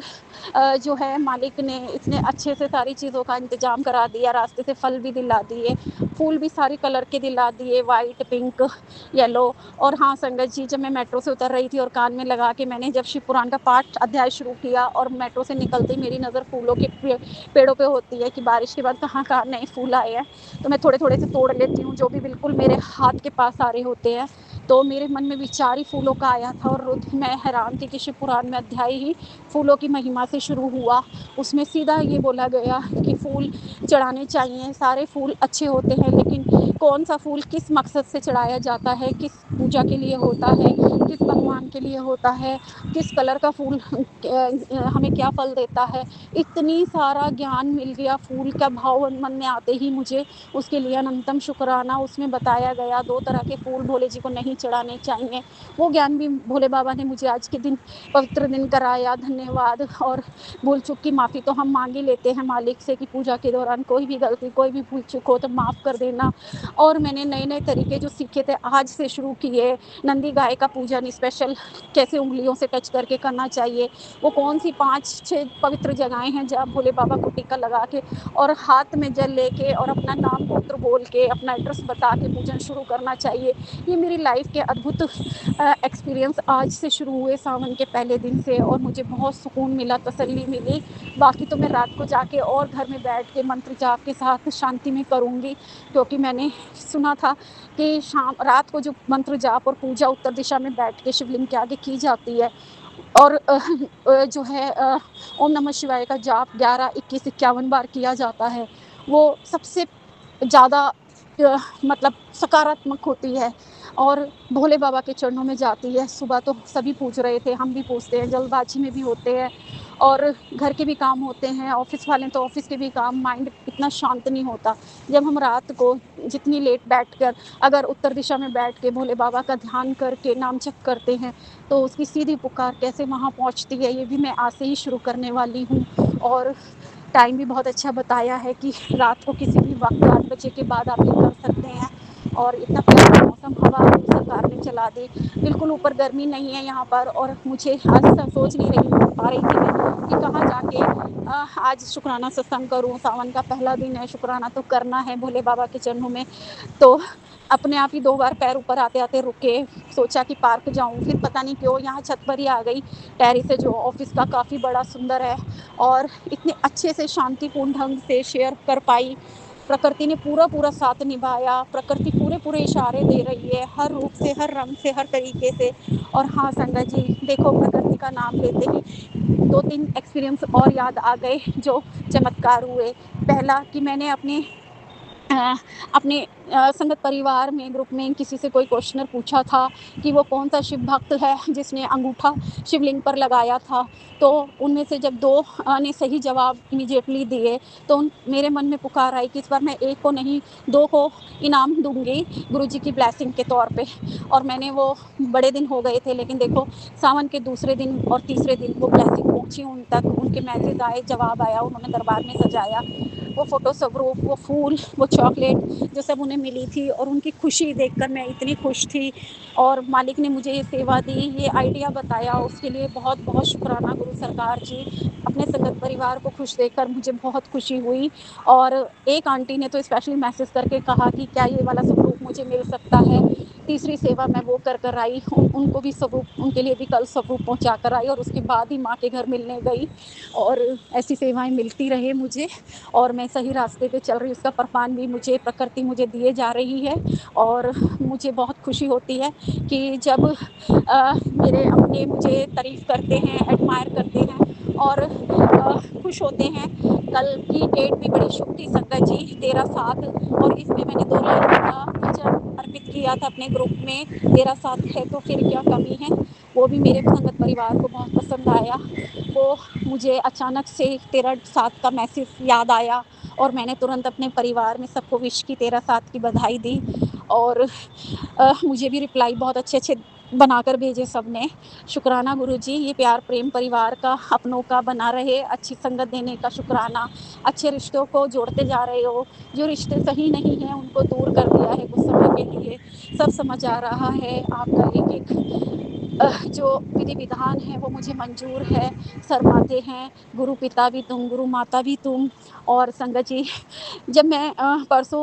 जो है मालिक ने इतने अच्छे से सारी चीज़ों का इंतज़ाम करा दिया, रास्ते से फल भी दिला दिए, फूल भी सारे कलर के दिला दिए, व्हाइट, पिंक, येलो। और हाँ, संगत जी, जब मैं मेट्रो से उतर रही थी और कान में लगा के मैंने जब शिव पुराण का पाठ अध्याय शुरू किया और मेट्रो से निकलते ही मेरी नज़र फूलों के पेड़ों पे होती है कि बारिश के बाद कहाँ-कहाँ नए फूल आए हैं। तो मैं थोड़े-थोड़े से तोड़ लेती हूँ, जो भी बिल्कुल मेरे हाथ के पास आ रहे होते हैं। तो मेरे मन में विचार ही फूलों का आया था और मैं हैरान थी कि शिव पुराण में अध्याय ही फूलों की महिमा से शुरू हुआ। उसमें सीधा ये बोला गया कि फूल चढ़ाने चाहिए, सारे फूल अच्छे होते हैं, लेकिन कौन-सा फूल किस मकसद से चढ़ाया जाता है, किस पूजा के लिए होता है, किस भगवान के लिए होता है, किस कलर का फूल हमें क्या फल देता है। इतनी सारा ज्ञान मिल गया फूल का भाव मन में आते ही मुझे। उसके लिए अनंतम शुक्राना। उसमें बताया गया 2 तरह के फूल भोले जी को नहीं चढ़ाने चाहिए। वो ज्ञान भी भोले बाबा ने मुझे आज के दिन, पवित्र दिन कराया। धन्यवाद। और भूल चूक की माफ़ी तो हम मांग ही लेते हैं मालिक से कि पूजा के दौरान कोई भी गलती, कोई भी भूल चूक हो तो माफ़ कर देना। और मैंने नए-नए तरीके जो सीखे थे आज से शुरू किए। नंदी गाय का पूजन स्पेशल कैसे उँगलियों से टच करके करना चाहिए, वो कौन-सी 5-6 पवित्र जगहें हैं जहाँ भोले बाबा को टीका लगा के और हाथ में जल लेके और अपना नाम गोत्र बोल के, अपना एड्रेस बता के पूजन शुरू करना चाहिए। ये मेरी लाइफ़ के अद्भुत एक्सपीरियंस आज से शुरू हुए सावन के पहले दिन से, और मुझे बहुत सुकून मिला, तसल्ली मिली। बाकी तो मैं रात को जाके और घर में बैठ के मंत्र जाप के साथ शांति में करूँगी, क्योंकि मैंने सुना था कि रात को जो मंत्र जाप और पूजा उत्तर दिशा में बैठ के शिवलिंग के आगे की जाती है। और जो है ओम नमः शिवाय का जाप 11, 21, 51 बार किया जाता है। वो सबसे ज़्यादा मतलब सकारात्मक होती है और भोले बाबा के चरणों में जाती है। सुबह तो सभी पूछ रहे थे, हम भी पूछते हैं, जल्दबाजी में भी होते हैं और घर के भी काम होते हैं, ऑफ़िस वाले तो ऑफ़िस के भी काम, माइंड इतना शांत नहीं होता। जब हम रात को जितनी लेट बैठकर अगर उत्तर दिशा में बैठ के भोले बाबा का ध्यान करके नाम जप करते हैं, तो उसकी सीधी पुकार कैसे वहाँ पहुँचती है, ये भी मैं आज से ही शुरू करने वाली हूँ। और टाइम भी बहुत अच्छा बताया है कि रात को किसी भी वक़्त 8 बजे के बाद आप ये कर सकते हैं। और इतना प्यारा मौसम, हवा सरकार ने चला दी। बिल्कुल ऊपर गर्मी नहीं है यहाँ पर, और मुझे आज तक सोच नहीं रही पा रही थी मैं कि कहाँ जाके आज शुक्राना सत्संग करूँ। सावन का पहला दिन है, शुक्राना तो करना है भोले बाबा के चरणों में। तो अपने आप ही 2 बार पैर ऊपर आते-आते रुके, सोचा कि पार्क जाऊँ, फिर पता नहीं क्यों यहाँ छत पर ही आ गई। टेरेस है जो ऑफ़िस का, काफ़ी बड़ा सुंदर है और इतने अच्छे से शांतिपूर्ण ढंग से शेयर कर पाई। प्रकृति ने पूरा-पूरा साथ निभाया, प्रकृति पूरे-पूरे इशारे दे रही है, हर रूप से, हर रंग से, हर तरीके से। और हाँ, संगत जी, देखो प्रकृति का नाम लेते ही 2-3 एक्सपीरियंस और याद आ गए जो चमत्कार हुए। पहला कि मैंने अपने अ, अपने संगत परिवार में, ग्रुप में किसी से कोई क्वेश्चनर पूछा था कि वो कौन-सा शिव भक्त है जिसने अंगूठा शिवलिंग पर लगाया था। तो उनमें से जब 2 ने सही जवाब इमीडिएटली दिए, तो मेरे मन में पुकार आई कि इस बार मैं 1 को नहीं 2 को इनाम दूँगी गुरुजी की ब्लेसिंग के तौर पे। और मैंने वो बड़े दिन हो गए थे, लेकिन देखो सावन के दूसरे दिन और तीसरे दिन वो ब्लेसिंग पहुँची उन तक, उनके मैसेज आए, जवाब आया, उन्होंने दरबार में सजाया। वो फ़ोटो स्वरूप, वो फूल, वो चॉकलेट जो सब उन्हें मिली थी और उनकी खुशी देखकर मैं इतनी खुश थी। और मालिक ने मुझे ये सेवा दी, ये आइडिया बताया, उसके लिए बहुत-बहुत शुक्राना गुरु सरकार जी। अपने संगत परिवार को खुश देखकर मुझे बहुत खुशी हुई। और एक आंटी ने तो स्पेशली मैसेज करके कहा कि क्या ये वाला स्वरूप मुझे मिल सकता है? तीसरी सेवा मैं वो कर आई, उनको भी स्वरूप, उनके लिए भी कल स्वरूप पहुँचा कर आई और उसके बाद ही माँ के घर मिलने गई। और ऐसी सेवाएँ मिलती रहे मुझे और मैं सही रास्ते पे चल रही हूँ, उसका प्रमाण भी मुझे प्रकृति मुझे दिए जा रही है। और मुझे बहुत खुशी होती है कि जब मेरे अपने मुझे तारीफ़ करते हैं, एडमायर करते हैं और खुश होते हैं। कल की डेट भी बड़ी शुभ थी संगत जी, 13 सात, और इसमें मैंने 2 लाइन का वचन अर्पित किया था अपने ग्रुप में, 13 सात है तो फिर क्या कमी है। वो भी मेरे संगत परिवार को बहुत पसंद आया। वो मुझे अचानक से 13 सात का मैसेज याद आया और मैंने तुरंत अपने परिवार में सबको विश की, 13 सात की बधाई दी। और मुझे भी रिप्लाई बहुत अच्छे-अच्छे बनाकर भेजे सबने। शुक्राना गुरुजी, ये प्यार प्रेम परिवार का, अपनों का बना रहे, अच्छी संगत देने का शुक्राना। अच्छे रिश्तों को जोड़ते जा रहे हो, जो रिश्ते सही नहीं हैं उनको दूर कर दिया है कुछ समय के लिए। सब समझ आ रहा है, आपका एक-एक जो विधि-विधान है वो मुझे मंज़ूर है। शर्माते हैं, गुरु पिता भी तुम, गुरु माता भी तुम। और संगत जी, जब मैं परसों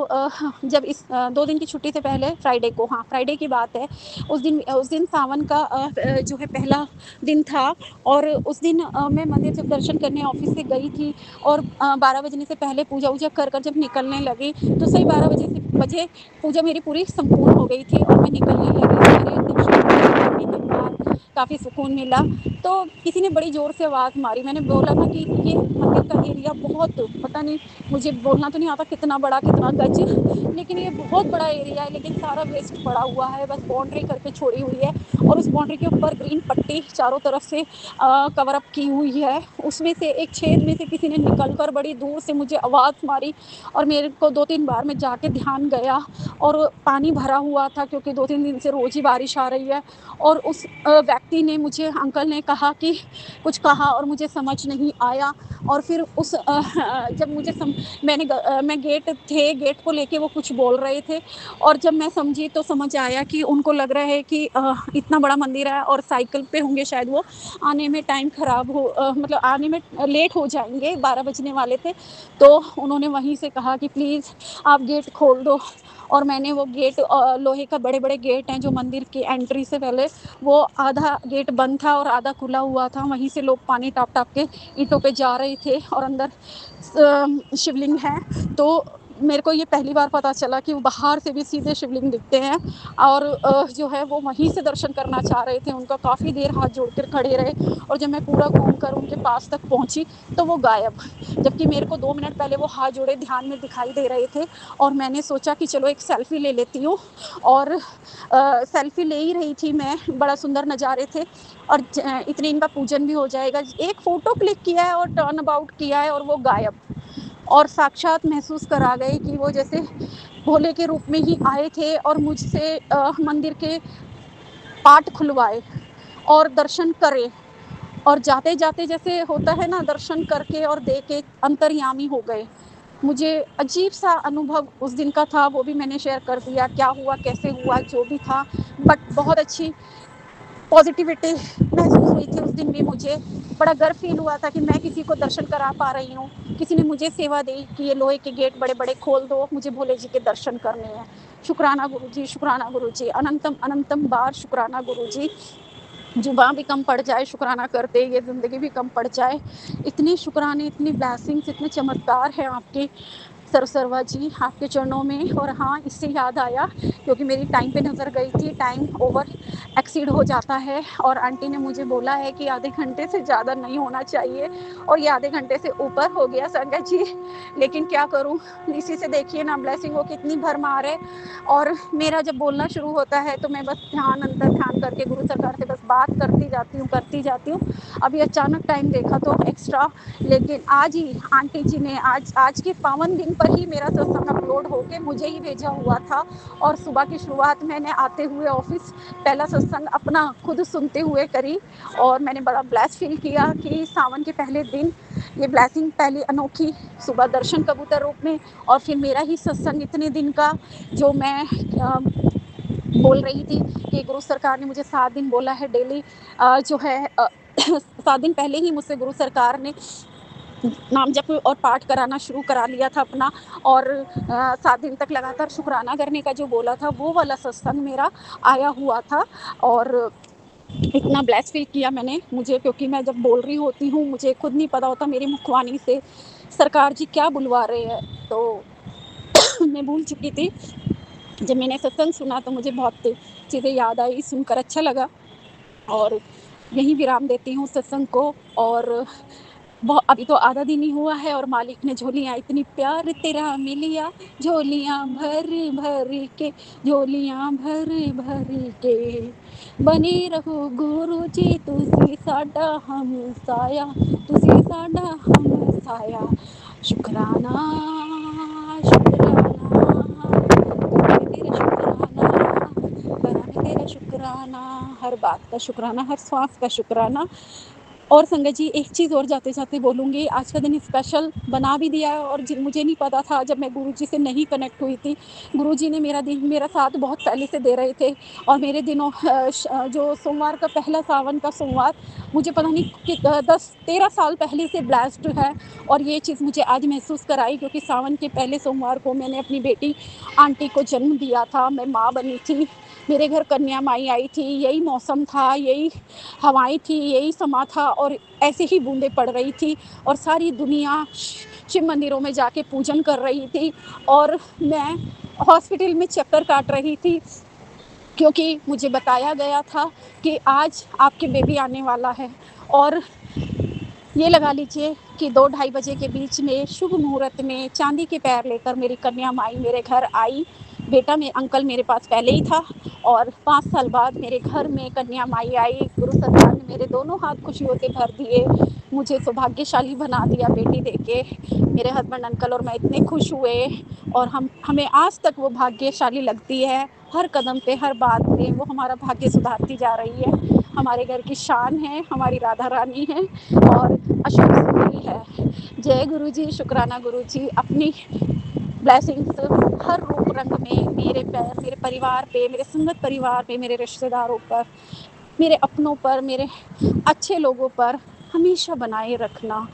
जब इस 2 दिन की छुट्टी से पहले फ्राइडे को, हाँ, फ्राइडे की बात है, उस दिन सावन का जो है पहला दिन था। और उस दिन मैं मंदिर जब दर्शन करने ऑफ़िस से गई थी और 12 बजने से पहले पूजा-वूजा कर जब निकलने लगी, तो सही 12 बजे पूजा मेरी पूरी संपूर्ण हो गई थी और मैं निकलने लगी। सारे दर्शन करने के बाद काफ़ी सुकून मिला। तो किसी ने बड़ी ज़ोर से आवाज़ मारी, मैंने बोला ना कि ये मंदिर का एरिया बहुत, पता नहीं, मुझे बोलना तो नहीं आता कितना बड़ा, कितना गज, लेकिन ये बहुत बड़ा एरिया है, लेकिन सारा वेस्ट पड़ा हुआ है, बस बाउंड्री करके छोड़ी हुई है। और उस बाउंड्री के ऊपर ग्रीन पट्टी चारों तरफ से कवर अप की हुई है। उसमें से एक छेद में से किसी ने निकल कर बड़ी दूर से मुझे आवाज़ मारी और मेरे को 2-3 बार मैं जाके ध्यान गया। और पानी भरा हुआ था क्योंकि 2-3 दिन से रोज़ ही बारिश आ रही है। और उस व्यक्ति ने मुझे, अंकल ने कहा कि कुछ कहा और मुझे समझ नहीं आया। और फिर जब मुझे मैं गेट को लेके वो कुछ बोल रहे थे। और जब मैं समझी तो समझ आया कि उनको लग रहा है कि इतना बड़ा मंदिर है और साइकिल पे होंगे शायद वो, आने में टाइम खराब हो, मतलब आने में लेट हो जाएँगे, 12 बजने वाले थे। तो उन्होंने वहीं से कहा कि प्लीज़ आप गेट खोल दो। और मैंने वो गेट, लोहे का बड़े-बड़े गेट हैं जो मंदिर की एंट्री से पहले, वो आधा गेट बंद था और आधा खुला हुआ था। वहीं से लोग पानी टाप-टाप के ईंटों पे जा रहे थे और अंदर शिवलिंग है। तो मेरे को ये पहली बार पता चला कि वो बाहर से भी सीधे शिवलिंग दिखते हैं। और जो है वो वहीं से दर्शन करना चाह रहे थे। उनका काफ़ी देर हाथ जोड़कर खड़े रहे और जब मैं पूरा घूम कर उनके पास तक पहुँची तो वो गायब। जबकि मेरे को 2 मिनट पहले वो हाथ जोड़े ध्यान में दिखाई दे रहे थे। और मैंने सोचा कि चलो एक सेल्फ़ी ले लेती हूँ। और सेल्फ़ी ले ही रही थी मैं, बड़ा सुंदर नज़ारे थे और इतने इनका पूजन भी हो जाएगा। एक फ़ोटो क्लिक किया है और टर्न अबाउट किया है और वो गायब। और साक्षात महसूस करा गए कि वो जैसे भोले के रूप में ही आए थे और मुझसे मंदिर के पाट खुलवाए और दर्शन करे। और जाते-जाते जैसे होता है ना, दर्शन करके और दे के अंतर्यामी हो गए। मुझे अजीब-सा अनुभव उस दिन का था, वो भी मैंने शेयर कर दिया, क्या हुआ, कैसे हुआ, जो भी था। बट बहुत अच्छी पॉज़िटिविटी महसूस हुई थी उस दिन भी मुझे। बड़ा गर्व फ़ील हुआ था कि मैं किसी को दर्शन करा पा रही हूँ। किसी ने मुझे सेवा दी कि ये लोहे के गेट बड़े-बड़े खोल दो, मुझे भोले जी के दर्शन करने हैं। शुक्राना गुरुजी, शुक्राना गुरुजी, अनंतम अनंतम बार शुक्राना गुरुजी। जुबान भी कम पड़ जाए शुक्राना करते, ये ज़िंदगी भी कम पड़ जाए। इतने शुक्राने, इतनी ब्लेसिंग्स, इतने चमत्कार हैं आपके। सरसरवा जी आपके चरणों में। और हाँ, इससे याद आया, क्योंकि मेरी टाइम पे नज़र गई थी, टाइम ओवर एक्सीड हो जाता है और आंटी ने मुझे बोला है कि आधे घंटे से ज़्यादा नहीं होना चाहिए, और ये आधे घंटे से ऊपर हो गया संगत जी। लेकिन क्या करूँ, इसी से देखिए ना ब्लेसिंगों की इतनी भरमार है। और मेरा जब बोलना शुरू होता है तो मैं बस ध्यान अंतर ध्यान करके गुरु सरकार से बस बात करती जाती हूँ। अभी अचानक टाइम देखा तो एक्स्ट्रा, लेकिन आज ही आंटी जी ने आज के पावन दिन पर ही मेरा सत्संग अपलोड होके मुझे ही भेजा हुआ था। और सुबह की शुरुआत मैंने आते हुए ऑफिस पहला सत्संग अपना खुद सुनते हुए करी, और मैंने बड़ा ब्लेस फील किया कि सावन के पहले दिन ये ब्लेसिंग पहली अनोखी, सुबह दर्शन कबूतर रूप में, और फिर मेरा ही सत्संग इतने दिन का जो मैं बोल रही थी कि गुरु सरकार ने मुझे 7 दिन बोला है डेली, जो है 7 दिन पहले ही मुझसे गुरु सरकार ने नाम जप और पाठ कराना शुरू करा लिया था अपना। और 7 दिन तक लगातार शुक्राना करने का जो बोला था, वो वाला सत्संग मेरा आया हुआ था। और इतना ब्लेस फील किया मैंने, मुझे, क्योंकि मैं जब बोल रही होती हूँ मुझे खुद नहीं पता होता मेरी मुखवाणी से सरकार जी क्या बुलवा रहे हैं, तो मैं भूल चुकी थी। जब मैंने सत्संग सुना तो मुझे बहुत चीज़ें याद आई, सुनकर अच्छा लगा, और यहीं विराम देती हूँ सत्संग को। और अभी तो आधा दिन ही हुआ है और मालिक ने झोलियाँ इतनी प्यार तेरा मिलिया, झोलियाँ भर भर के, झोलियाँ भर भर के, बने रहो गुरु जी तुसी साडा हम साया, तुसी साडा हम साया, शुक्राना शुक्राना तेरा शुक्राना, कराने तेरा शुक्राना, हर बात का शुक्राना, हर सांस का शुक्राना। और संगत जी, एक चीज़ और जाते जाते बोलूँगी, आज का दिन स्पेशल बना भी दिया है, और मुझे नहीं पता था जब मैं गुरुजी से नहीं कनेक्ट हुई थी। गुरुजी ने मेरा साथ बहुत पहले से दे रहे थे, और मेरे दिनों जो सोमवार का पहला सावन का सोमवार, मुझे पता नहीं कि 10-13 साल पहले से ब्लेस्ड है। और ये चीज़ मुझे आज महसूस कराई, क्योंकि सावन के पहले सोमवार को मैंने अपनी बेटी आंटी को जन्म दिया था, मैं माँ बनी थी, मेरे घर कन्या माई आई थी, यही मौसम था, यही हवाएं थी, यही समा था, और ऐसे ही बूंदें पड़ रही थी, और सारी दुनिया शिव मंदिरों में जाके पूजन कर रही थी, और मैं हॉस्पिटल में चक्कर काट रही थी, क्योंकि मुझे बताया गया था कि आज आपके बेबी आने वाला है। और ये लगा लीजिए कि 2-2:30 बजे के बीच में शुभ मुहूर्त में चांदी के पैर लेकर मेरी कन्या माई मेरे घर आई। बेटा में अंकल मेरे पास पहले ही था, और 5 साल बाद मेरे घर में कन्या माई आई। गुरु सरकार ने मेरे दोनों हाथ खुशियों से भर दिए, मुझे सौभाग्यशाली बना दिया बेटी देके। मेरे हस्बैंड अंकल और मैं इतने खुश हुए, और हमें आज तक वो भाग्यशाली लगती है। हर कदम पे, हर बात में वो हमारा भाग्य सुधारती जा रही है। हमारे घर की शान है, हमारी राधा रानी है, और अशोक सुंदरी है। जय गुरु जी, शुक्राना गुरु जी, अपनी ब्लेसिंग्स हर रूप रंग में मेरे परिवार पे, मेरे संगत परिवार पे, मेरे रिश्तेदारों पर, मेरे अपनों पर, मेरे अच्छे लोगों पर हमेशा बनाए रखना।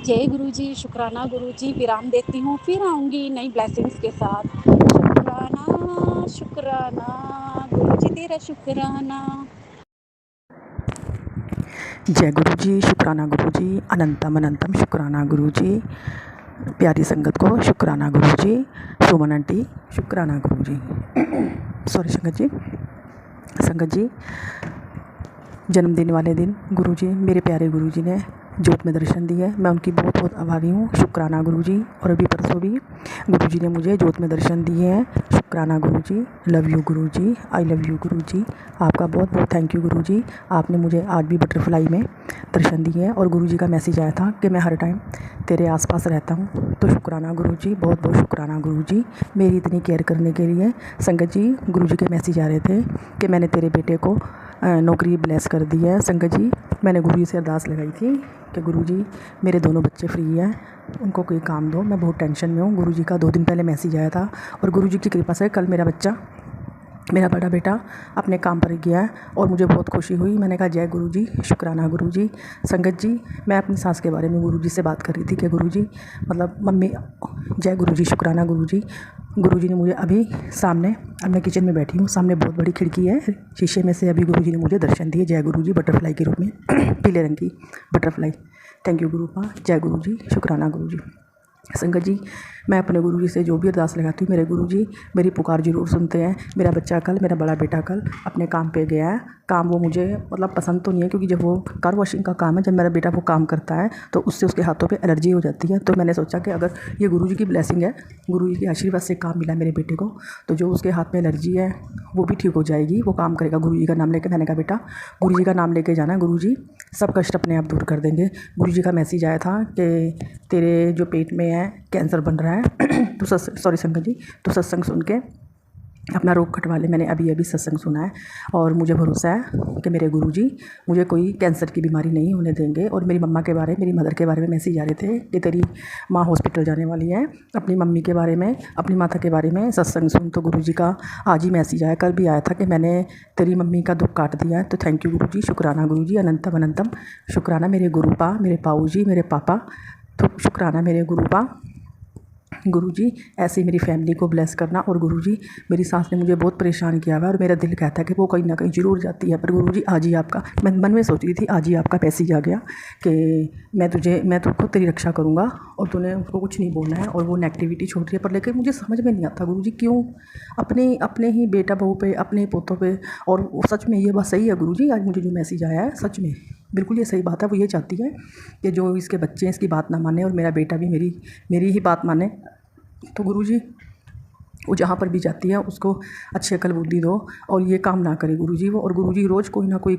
जय गुरु जी, शुक्राना गुरु जी, विराम देती हूँ, फिर आऊँगी नई ब्लेसिंग्स के साथ। शुक्राना शुक्राना गुरु जी, तेरा शुक्राना। जय गुरु जी, शुक्राना गुरु जी, अनंतम अनंतम शुक्राना गुरु जी, प्यारी संगत को शुक्राना गुरु जी, सुमन आंटी शुक्राना गुरु जी। सॉरी संगत जी, जन्मदिन वाले दिन गुरु जी, मेरे प्यारे गुरु जी ने जोत में दर्शन दिए, मैं उनकी बहुत बहुत आभारी हूँ। शुक्राना गुरु जी। और अभी परसों भी गुरु जी ने मुझे जोत में दर्शन दिए हैं। शुक्राना गुरु जी, love you Guru ji, I love you गुरु जी, आपका बहुत बहुत थैंक यू गुरु जी। आपने मुझे आज भी बटरफ्लाई में दर्शन दिए हैं, और गुरु जी का मैसेज आया था कि मैं हर टाइम तेरे आसपास रहता हूँ। तो शुक्राना गुरु जी, बहुत बहुत शुक्राना गुरु जी, मेरी इतनी केयर करने के लिए। संगत जी, गुरु जी के मैसेज आ रहे थे कि मैंने तेरे बेटे को नौकरी ब्लेस कर दी है। संगत जी, मैंने गुरु जी से अरदास लगाई थी कि गुरु जी, मेरे दोनों बच्चे फ्री हैं, उनको कोई काम दो, मैं बहुत टेंशन में हूँ। गुरु जी का 2 दिन पहले मैसेज आया था, और गुरु जी की कृपा से कल मेरा बड़ा बेटा अपने काम पर गया है, और मुझे बहुत खुशी हुई। मैंने कहा जय गुरु जी, शुक्राना गुरु जी। संगत जी, मैं अपनी सास के बारे में गुरु जी से बात कर रही थी कि गुरु जी, मतलब मम्मी, जय गुरु जी, शुक्राना गुरु जी। गुरु जी ने मुझे अभी सामने, अब मैं किचन में बैठी हूँ, सामने बहुत बड़ी खिड़की है, शीशे में से अभी गुरु जी ने मुझे दर्शन दिए। जय गुरु जी, बटरफ्लाई के रूप में पीले रंग की बटरफ्लाई। थैंक यू गुरु पा, जय गुरु जी, शुक्राना गुरु जी। संगत जी, मैं अपने गुरुजी से जो भी अरदास लगाती हूँ, मेरे गुरुजी मेरी पुकार ज़रूर सुनते हैं। मेरा बच्चा कल, मेरा बड़ा बेटा कल अपने काम पे गया है। काम वो मुझे मतलब पसंद तो नहीं है, क्योंकि जब वो कार वॉशिंग का काम है, जब मेरा बेटा वो काम करता है तो उससे उसके हाथों पे एलर्जी हो जाती है। तो मैंने सोचा कि अगर ये गुरुजी की ब्लेसिंग है, गुरुजी के आशीर्वाद से काम मिला मेरे बेटे को, तो जो उसके हाथ में एलर्जी है वो भी ठीक हो जाएगी, वो काम करेगा गुरुजी का नाम लेके। मैंने कहा बेटा गुरुजी का नाम लेके जाना, गुरुजी सब कष्ट अपने आप दूर कर देंगे। गुरुजी का मैसेज आया था कि तेरे जो पेट में है कैंसर बन रहा है तो सॉरी संगत जी, तो सत्संग सुन के अपना रोग कटवा ले। मैंने अभी अभी सत्संग सुना है और मुझे भरोसा है कि मेरे गुरुजी मुझे कोई कैंसर की बीमारी नहीं होने देंगे। और मेरी मम्मा के बारे में, मेरी मदर के बारे में मैसेज आ रहे थे कि तेरी माँ हॉस्पिटल जाने वाली है। अपनी मम्मी के बारे में, अपनी माता के बारे में सत्संग सुन। तो गुरुजी का आज ही मैसेज आया, कल भी आया था कि मैंने तेरी मम्मी का दुख काट दिया है। तो थैंक यू गुरुजी, शुक्राना गुरुजी, अनंतम अनंतम शुक्राना मेरे गुरुपा, मेरे पाऊ जी, मेरे पापा। तो शुक्राना मेरे गुरुपा। गुरुजी ऐसे ही मेरी फैमिली को ब्लेस करना। और गुरुजी मेरी सास ने मुझे बहुत परेशान किया हुआ और मेरा दिल कहता है कि वो कहीं ना कहीं ज़रूर जाती है, पर गुरुजी आज ही आपका, मैं मन में सोच रही थी आज ही आपका मैसेज आ गया कि मैं तुझको तेरी रक्षा करूँगा और तूने उसको कुछ नहीं बोलना है और वो नेगेटिविटी छोड़ रही है। पर लेकिन मुझे समझ में नहीं आता गुरुजी क्यों अपने ही बेटा बहू पे, अपने ही पोतों पे। और सच में ये बात सही है गुरुजी, आज मुझे जो मैसेज आया है सच में बिल्कुल ये सही बात है। वो ये चाहती है कि जो इसके बच्चे हैं इसकी बात ना माने और मेरा बेटा भी मेरी ही बात माने। तो गुरुजी वो जहाँ पर भी जाती है उसको अच्छी अकल बुद्धि दो और ये काम ना करे गुरुजी वो। और गुरुजी रोज़ कोई ना कोई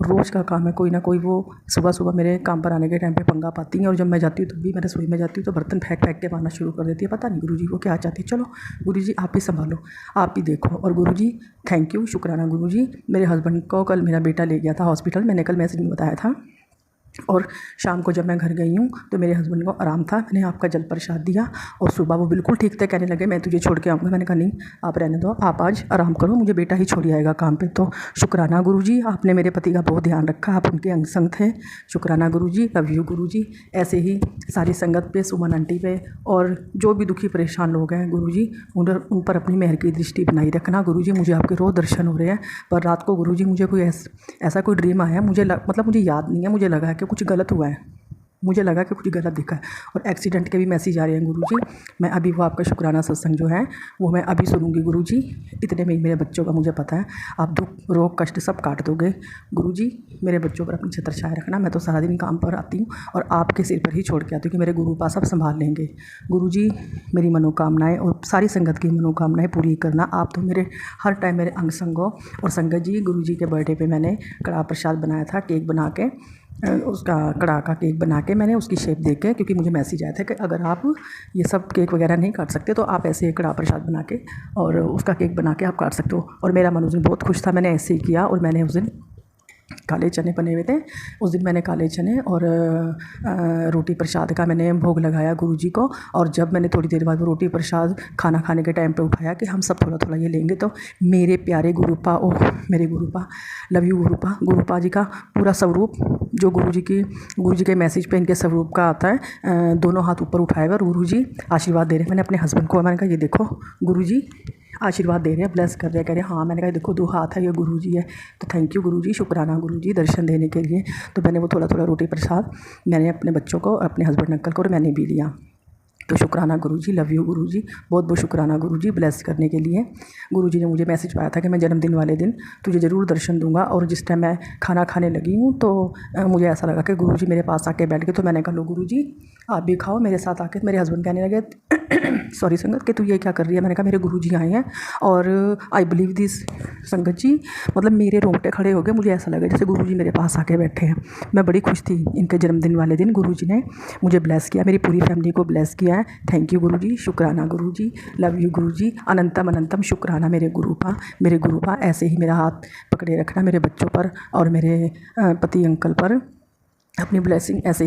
रोज़ का काम है, कोई ना कोई वो सुबह मेरे काम पर आने के टाइम पे पंगा पाती हैं। और जब मैं जाती हूँ तब भी मैं रसोई में जाती हूँ तो बर्तन फेंक के मारना शुरू कर देती है। पता नहीं गुरुजी वो क्या चाहती है। चलो गुरुजी आप ही संभालो, आप ही देखो। और गुरुजी थैंक यू, शुक्राना गुरुजी। मेरे हस्बैंड को कल मेरा बेटा ले गया था हॉस्पिटल, मैंने कल मैसेज में बताया था। और शाम को जब मैं घर गई हूँ तो मेरे हस्बैंड को आराम था, मैंने आपका जल प्रसाद दिया और सुबह वो बिल्कुल ठीक थे, कहने लगे मैं तुझे छोड़ के आऊँगा। मैंने कहा नहीं आप रहने दो, आप आज आराम करो, मुझे बेटा ही छोड़ आएगा काम पे। तो शुक्राना गुरुजी, आपने मेरे पति का बहुत ध्यान रखा, आप उनके अंग संग थे। शुक्राना गुरुजी, लव यू गुरुजी। ऐसे ही सारी संगत पे, सुमन आंटी पे और जो भी दुखी परेशान लोग हैं गुरुजी उन पर अपनी मेहर की दृष्टि बनाई रखना। गुरुजी मुझे आपके रोज़ दर्शन हो रहे हैं, पर रात को गुरुजी मुझे कोई ऐसा कोई ड्रीम आया, मुझे याद नहीं है, मुझे लगा कि कुछ गलत हुआ है, मुझे लगा कि कुछ गलत दिखा है। और एक्सीडेंट के भी मैसेज आ रहे हैं गुरुजी। मैं अभी वो आपका शुक्राना सत्संग जो है वो मैं अभी सुनूंगी गुरुजी। इतने में ही मेरे बच्चों का मुझे पता है आप दुख रोग कष्ट सब काट दोगे गुरुजी। मेरे बच्चों पर अपनी छत्र छाया रखना। मैं तो सारा दिन काम पर आती हूँ और आपके सिर पर ही छोड़ के आती हूँ कि मेरे गुरु पास सब संभाल लेंगे। गुरुजी मेरी मनोकामनाएँ और सारी संगत की मनोकामनाएँ पूरी करना। आप तो मेरे हर टाइम मेरे अंग संग हो। और संगत जी गुरुजी के बर्थडे पे मैंने कड़ा प्रसाद बनाया था, केक बना के, उसका कड़ा का केक बना के मैंने उसकी शेप दे के, क्योंकि मुझे मैसेज आया था कि अगर आप ये सब केक वगैरह नहीं काट सकते तो आप ऐसे कड़ा प्रसाद बना के और उसका केक बना के आप काट सकते हो। और मेरा मन उस दिन बहुत खुश था, मैंने ऐसे ही किया। और मैंने उस दिन काले चने बने हुए थे, उस दिन मैंने काले चने और रोटी प्रसाद का मैंने भोग लगाया गुरुजी को। और जब मैंने थोड़ी देर बाद वो रोटी प्रसाद खाना खाने के टाइम पे उठाया कि हम सब थोड़ा थोड़ा ये लेंगे, तो मेरे प्यारे गुरुपा, ओह मेरे गुरुपा, लव यू गुरुपा जी का पूरा स्वरूप जो गुरुजी के मैसेज पे इनके स्वरूप का आता है, दोनों हाथ ऊपर उठाए हुए और गुरुजी आशीर्वाद दे रहे हैं। मैंने अपने हस्बैंड को, मैंने कहा ये देखो गुरुजी आशीर्वाद दे रहे हैं, ब्लेस कर रहे हैं। कह रहे हैं हाँ। मैंने कहा देखो 2 हाथ है, ये गुरुजी है। तो थैंक यू गुरुजी, शुक्राना गुरुजी दर्शन देने के लिए। तो मैंने वो थोड़ा थोड़ा रोटी प्रसाद मैंने अपने बच्चों को, अपने हस्बैंड अंकल को और मैंने भी लिया। तो शुक्राना गुरुजी, लव यू गुरुजी, बहुत बहुत शुक्राना गुरुजी ब्लेस करने के लिए। गुरुजी ने मुझे मैसेज पाया था कि मैं जन्मदिन वाले दिन तुझे ज़रूर दर्शन दूंगा। और जिस टाइम मैं खाना खाने लगी हूँ तो मुझे ऐसा लगा कि गुरुजी मेरे पास आके बैठ गए। तो मैंने कहा लो गुरुजी आप भी खाओ मेरे साथ आके। मेरे हस्बैंड कहने लगे सॉरी संगत कि तू ये क्या कर रही है। मैंने कहा मेरे गुरुजी आए हैं और आई बिलीव दिस संगत जी, मतलब मेरे रोंगटे खड़े हो गए। मुझे ऐसा लगा जैसे गुरुजी मेरे पास आके बैठे हैं। मैं बड़ी खुश थी। इनके जन्मदिन वाले दिन गुरुजी ने मुझे ब्लेस किया, मेरी पूरी फैमिली को ब्लेस किया है। थैंक यू गुरुजी, शुक्राना गुरुजी, लव यू गुरुजी, अनंतम अनंतम शुक्राना मेरे गुरुपा। ऐसे ही मेरा हाथ पकड़े रखना मेरे बच्चों पर और मेरे पति अंकल पर। अपनी ब्लेसिंग ऐसे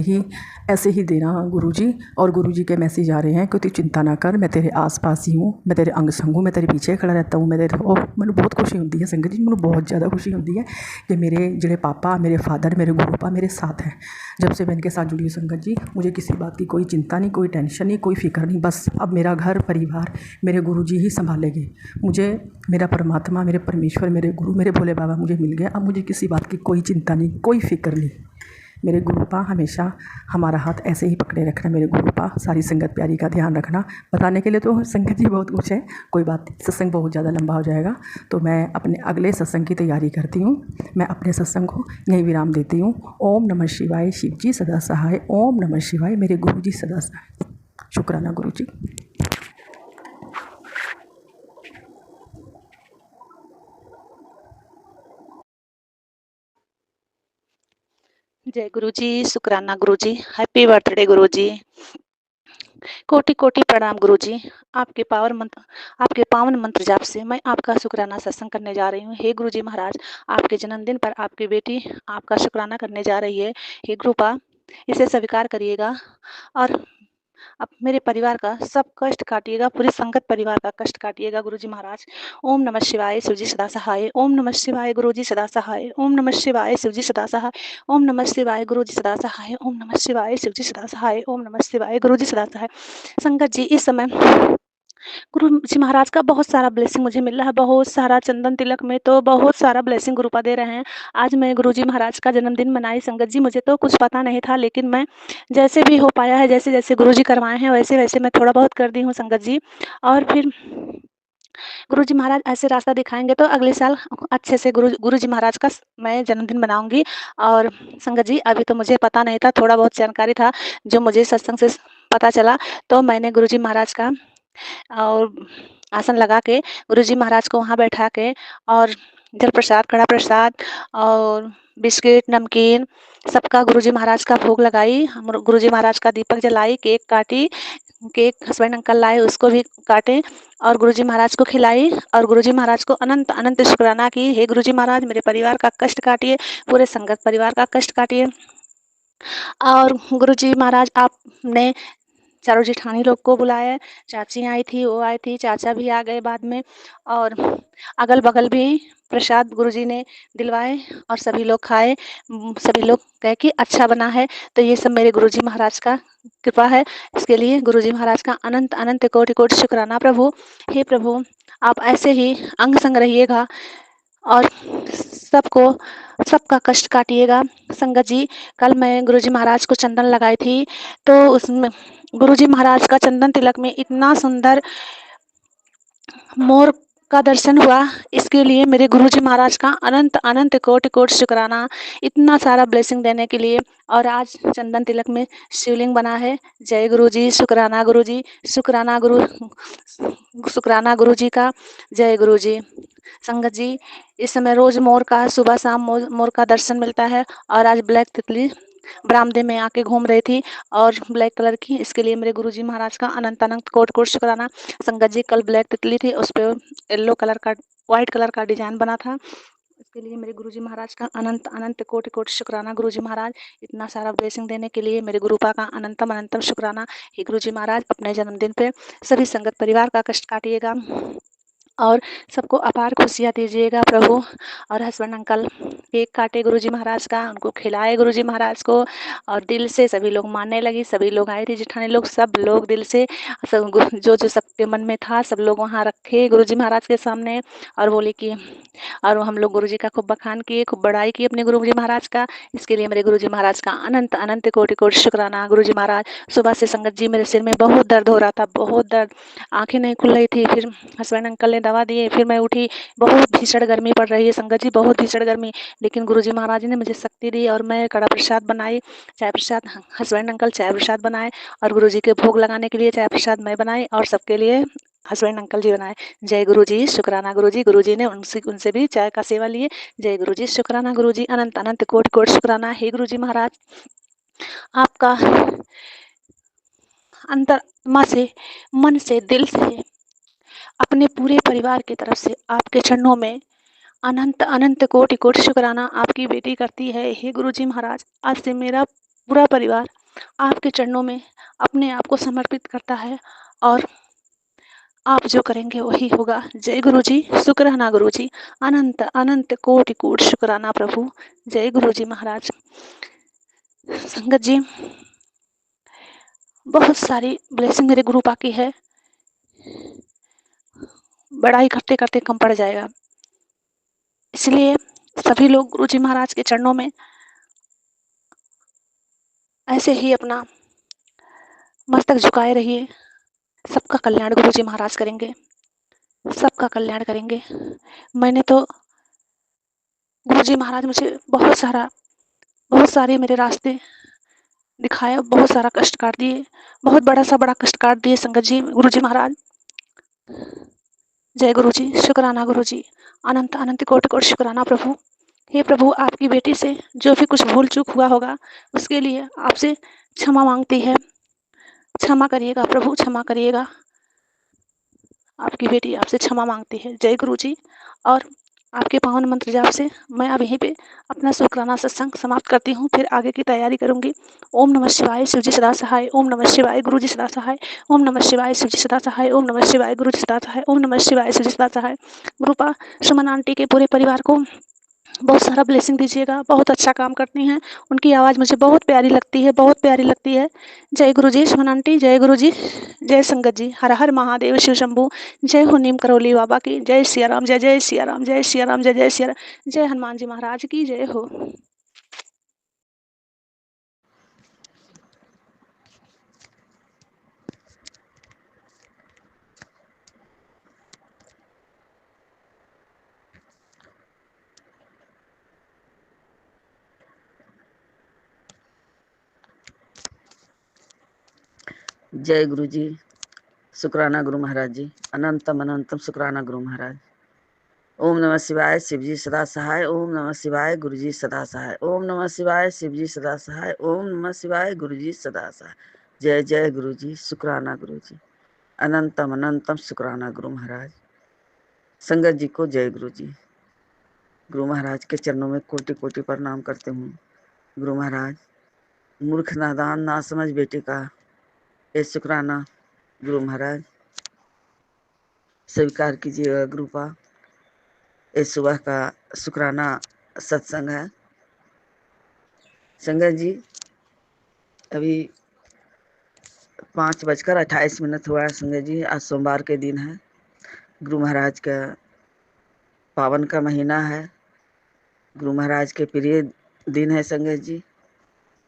ही देना गुरुजी। और गुरुजी के मैसेज आ रहे हैं कि तू चिंता ना कर, मैं तेरे आसपास ही हूँ, मैं तेरे अंग संग हूँ, मैं तेरे पीछे खड़ा रहता हूँ। मैंने बहुत खुशी होती है संगत जी, मैंने बहुत ज़्यादा खुशी होती है कि मेरे ਜਿਹੜੇ पापा, मेरे फादर, मेरे गुरुपा मेरे साथ हैं। जब से मैं इनके साथ जुड़ी हूँ संगत जी, मुझे किसी बात की कोई चिंता नहीं, कोई टेंशन नहीं, कोई फिक्र नहीं। बस अब मेरा घर परिवार मेरे गुरुजी ही संभालेंगे। मुझे मेरा परमात्मा, मेरे परमेश्वर, मेरे गुरु, मेरे भोले बाबा मुझे मिल गए। अब मुझे किसी बात की कोई चिंता नहीं, कोई फिक्र नहीं। मेरे गुरुपा हमेशा हमारा हाथ ऐसे ही पकड़े रखना। मेरे गुरुपा सारी संगत प्यारी का ध्यान रखना। बताने के लिए तो संगत जी बहुत कुछ है, कोई बात नहीं, सत्संग बहुत ज़्यादा लंबा हो जाएगा, तो मैं अपने अगले सत्संग की तैयारी करती हूँ। मैं अपने सत्संग को यहीं विराम देती हूँ। ओम नमः शिवाय। शिव जी सदा सहाय। ओम नमः शिवाय। मेरे गुरु जी सदा सहाय। शुक्राना गुरु जी। जय गुरु जी, शुक्राना गुरु जी, हैप्पी बर्थडे गुरु जी, कोटि कोटि प्रणाम गुरु जी। आपके पावन मंत्र जाप से मैं आपका शुक्राना सत्संग करने जा रही हूँ। हे गुरु जी महाराज, आपके जन्मदिन पर आपकी बेटी आपका शुक्राना करने जा रही है। हे कृपा इसे स्वीकार करिएगा और अब मेरे परिवार का सब कष्ट काटिएगा, पूरी संगत परिवार का कष्ट काटिएगा गुरु जी महाराज। ओम नमः शिवाय। शिव जी सदा सहाय। ओम नमः शिवाय। गुरु जी सदा सहाय। ओम नमः शिवाय। शिव जी सदा सहाय। ओम नमः शिवाय। गुरु जी सदा सहाय। ओम नमः शिवाय। शिव जी सदा सहाय। ओम नमः शिवाय। गुरु जी सदा सहाय। संगत जी, इस समय गुरु जी महाराज का बहुत सारा ब्लेसिंग मुझे मिल रहा है, बहुत सारा चंदन तिलक में तो बहुत सारा ब्लेसिंग गुरुपा दे रहे हैं। आज मैं गुरु जी महाराज का जन्मदिन मनाई संगत जी, मुझे तो कुछ पता नहीं था, लेकिन मैं जैसे भी हो पाया है, जैसे जैसे गुरु जी करवाए हैं वैसे वैसे मैं थोड़ा बहुत कर दी हूँ संगत जी। और फिर गुरु जी महाराज ऐसे रास्ता दिखाएंगे तो अगले साल अच्छे से गुरु जी महाराज का मैं जन्मदिन मनाऊंगी। और संगत जी, अभी तो मुझे पता नहीं था, थोड़ा बहुत जानकारी था जो मुझे सत्संग से पता चला, तो मैंने गुरु जी महाराज का और आसन लगा के गुरु जी महाराज को वहाँ बैठा के और जल प्रसाद, कड़ा प्रसाद और बिस्किट, नमकीन सबका गुरु जी महाराज का भोग लगाई। गुरु जी महाराज का दीपक जलाई, केक काटी, केक हस्बैंड अंकल लाए उसको भी काटे और गुरु जी महाराज को खिलाई और गुरु जी महाराज को अनंत अनंत शुक्राना की। हे गुरु जी महाराज, मेरे परिवार का कष्ट काटिए, पूरे संगत परिवार का कष्ट काटिए। और गुरु जी महाराज, आपने चारों जेठानी लोग को बुलाया, चाची आई थी, वो आई थी, चाचा भी आ गए बाद में, और अगल बगल भी प्रसाद गुरुजी ने दिलवाए और सभी लोग खाए। सभी लोग कहे कि अच्छा बना है। तो ये सब मेरे गुरुजी महाराज का कृपा है। इसके लिए गुरुजी महाराज का अनंत अनंत कोटि कोटि शुक्राना प्रभु। हे प्रभु, आप ऐसे ही अंग संग रहिएगा और सबका कष्ट काटिएगा। संगत जी, कल मैं गुरुजी महाराज को चंदन लगाई थी, तो उसमें गुरुजी महाराज का चंदन तिलक में इतना सुंदर मोर का दर्शन हुआ। इसके लिए मेरे गुरुजी महाराज का अनंत अनंत कोटि कोटि शुक्राना, इतना सारा ब्लेसिंग देने के लिए। और आज चंदन तिलक में शिवलिंग बना है। जय गुरु जी, शुक्राना गुरु जी, शुक्राना गुरु जी का। जय गुरु जी। संगत जी, इस समय रोज मोर का सुबह शाम मोर का दर्शन मिलता है और आज ब्लैक तितली बरामदे में आके घूम रही थी और ब्लैक कलर की। इसके लिए मेरे गुरुजी महाराज का अनंत अनंत कोटि कोटि शुक्राना। संगत जी, कल ब्लैक तितली थी, उस पर येलो कलर का व्हाइट कलर का डिजाइन बना था। इसके लिए मेरे गुरुजी महाराज का अनंत अनंत कोटि कोटि शुक्राना। गुरुजी महाराज, इतना सारा ब्लेसिंग देने के लिए मेरे गुरुपा का अनंतम अनंतम शुक्राना। हे गुरुजी महाराज, अपने जन्मदिन पे सभी संगत परिवार का कष्ट काटिएगा और सबको अपार खुशियाँ दीजिएगा प्रभु। और हस्बैंड अंकल केक काटे गुरुजी महाराज का, उनको खिलाए गुरुजी महाराज को और दिल से सभी लोग मानने लगी। सभी लोग आए थे, जेठानी लोग, सब लोग दिल से जो जो सबके मन में था सब लोग वहाँ रखे गुरुजी महाराज के सामने और बोले कि, और हम लोग गुरुजी का खूब बखान किए, खूब बड़ाई की अपने गुरुजी महाराज का। इसके लिए मेरे गुरुजी महाराज का अनंत अनंत कोटि कोटि शुक्राना। गुरुजी महाराज, सुबह से संगत जी मेरे सिर में बहुत दर्द हो रहा था, बहुत दर्द, आंखें नहीं खुल रही थी। फिर हस्बैंड अंकल ने दवा दिए, फिर मैं उठी। बहुत भीषण गर्मी पड़ रही है संगत जी, बहुत भीषण गर्मी, लेकिन गुरुजी महाराज ने मुझे शक्ति दी और मैं कड़ा प्रसाद बनाई, चाय प्रसाद, हस्बैंड अंकल चाय प्रसाद बनाए और गुरुजी के भोग लगाने के लिए चाय प्रसाद मैं बनाई और सबके लिए हस्बैंड अंकल जी बनाए। जय गुरु जी, शुक्राना गुरु जी। गुरु जी ने उनसे भी चाय का सेवा लिए। जय गुरु जी, शुक्राना गुरु जी, अनंत अनंत कोटि कोटि शुक्राना। हे गुरु जी महाराज, आपका अंतरात्मा से, मन से, दिल से, अपने पूरे परिवार की तरफ से आपके चरणों में अनंत अनंत कोटि कोटि शुक्राना आपकी बेटी करती है। हे गुरु जी महाराज, आज से मेरा पूरा परिवार आपके चरणों में अपने आप को समर्पित करता है और आप जो करेंगे वही होगा। जय गुरु जी, शुक्राना गुरु जी, अनंत अनंत कोटि कोटि शुक्राना प्रभु। जय गुरु जी महाराज। संगत जी, बहुत सारी ब्लेसिंग मेरे गुरु पा की है, बड़ाई करते करते कम पड़ जाएगा। इसलिए सभी लोग गुरु जी महाराज के चरणों में ऐसे ही अपना मस्तक झुकाए रहिए। सबका कल्याण गुरुजी महाराज करेंगे, सबका कल्याण करेंगे। मैंने तो गुरुजी महाराज मुझे बहुत सारे मेरे रास्ते दिखाए, बहुत सारा कष्ट काट दिए, बहुत बड़ा कष्ट काट दिए संगत जी गुरुजी महाराज। जय गुरुजी, शुक्राना गुरुजी, अनंत अनंत कोटि कोटि शुक्राना प्रभु। हे प्रभु, आपकी बेटी से जो भी कुछ भूल चूक हुआ होगा उसके लिए आपसे क्षमा मांगती है। क्षमा करिएगा प्रभु, क्षमा करिएगा। आपकी बेटी आपसे क्षमा मांगती है। जय गुरुजी। और आपके पावन मंत्र जाप से मैं अब यहीं पे अपना शुक्राना सत्संग समाप्त करती हूँ, फिर आगे की तैयारी करूंगी। ओम नमः शिवाय, शिवजी सदा सहाय। ओम नमः शिवाय, गुरुजी सदा सहाय। ओम नमः शिवाय, शिवजी सदा सहाय। ओम नमः शिवाय, गुरुजी सदा सहाय। ओम नमः शिवाय, शिवजी सदा सहाय। गुरुपा सुमन आंटी के पूरे परिवार को बहुत सारा ब्लेसिंग दीजिएगा। बहुत अच्छा काम करती हैं, उनकी आवाज़ मुझे बहुत प्यारी लगती है, बहुत प्यारी लगती है। जय गुरुजी सुमन आंटी, जय गुरुजी, जय संगत जी। हर हर महादेव शिव शंभू। जय हो नीम करौली बाबा की। जय सिया राम, जय जय सिया राम, जय सिया राम, जय जय सिया राम। जय हनुमान जी महाराज की जय हो। जय गुरु जी, शुक्राना गुरु महाराज जी, अनंतम अनंतम शुक्राना गुरु महाराज। ओम नमः शिवाय, शिवजी सदा सहाय। ओम नमः शिवाय, गुरुजी सदा सहाय। ओम नमः शिवाय, शिवजी सदा सहाय। ओम नमः शिवाय, गुरुजी सदा सहाय। जय जय गुरु जी, शुक्राना गुरु जी, अनंतम अनंतम शुक्राना गुरु महाराज। संगत जी को जय गुरु जी। गुरु महाराज के चरणों में कोटि कोटि प्रणाम करते हूँ। गुरु महाराज, मूर्ख नादान ना समझ बेटे का ये शुक्राना गुरु महाराज स्वीकार कीजिएगा। गुरुपा, इस सुबह का शुक्राना सत्संग है। संगत जी, अभी 5:28 हुआ है। संगत जी, आज सोमवार के दिन है, गुरु महाराज का पावन का महीना है, गुरु महाराज के प्रिय दिन है। संगत जी,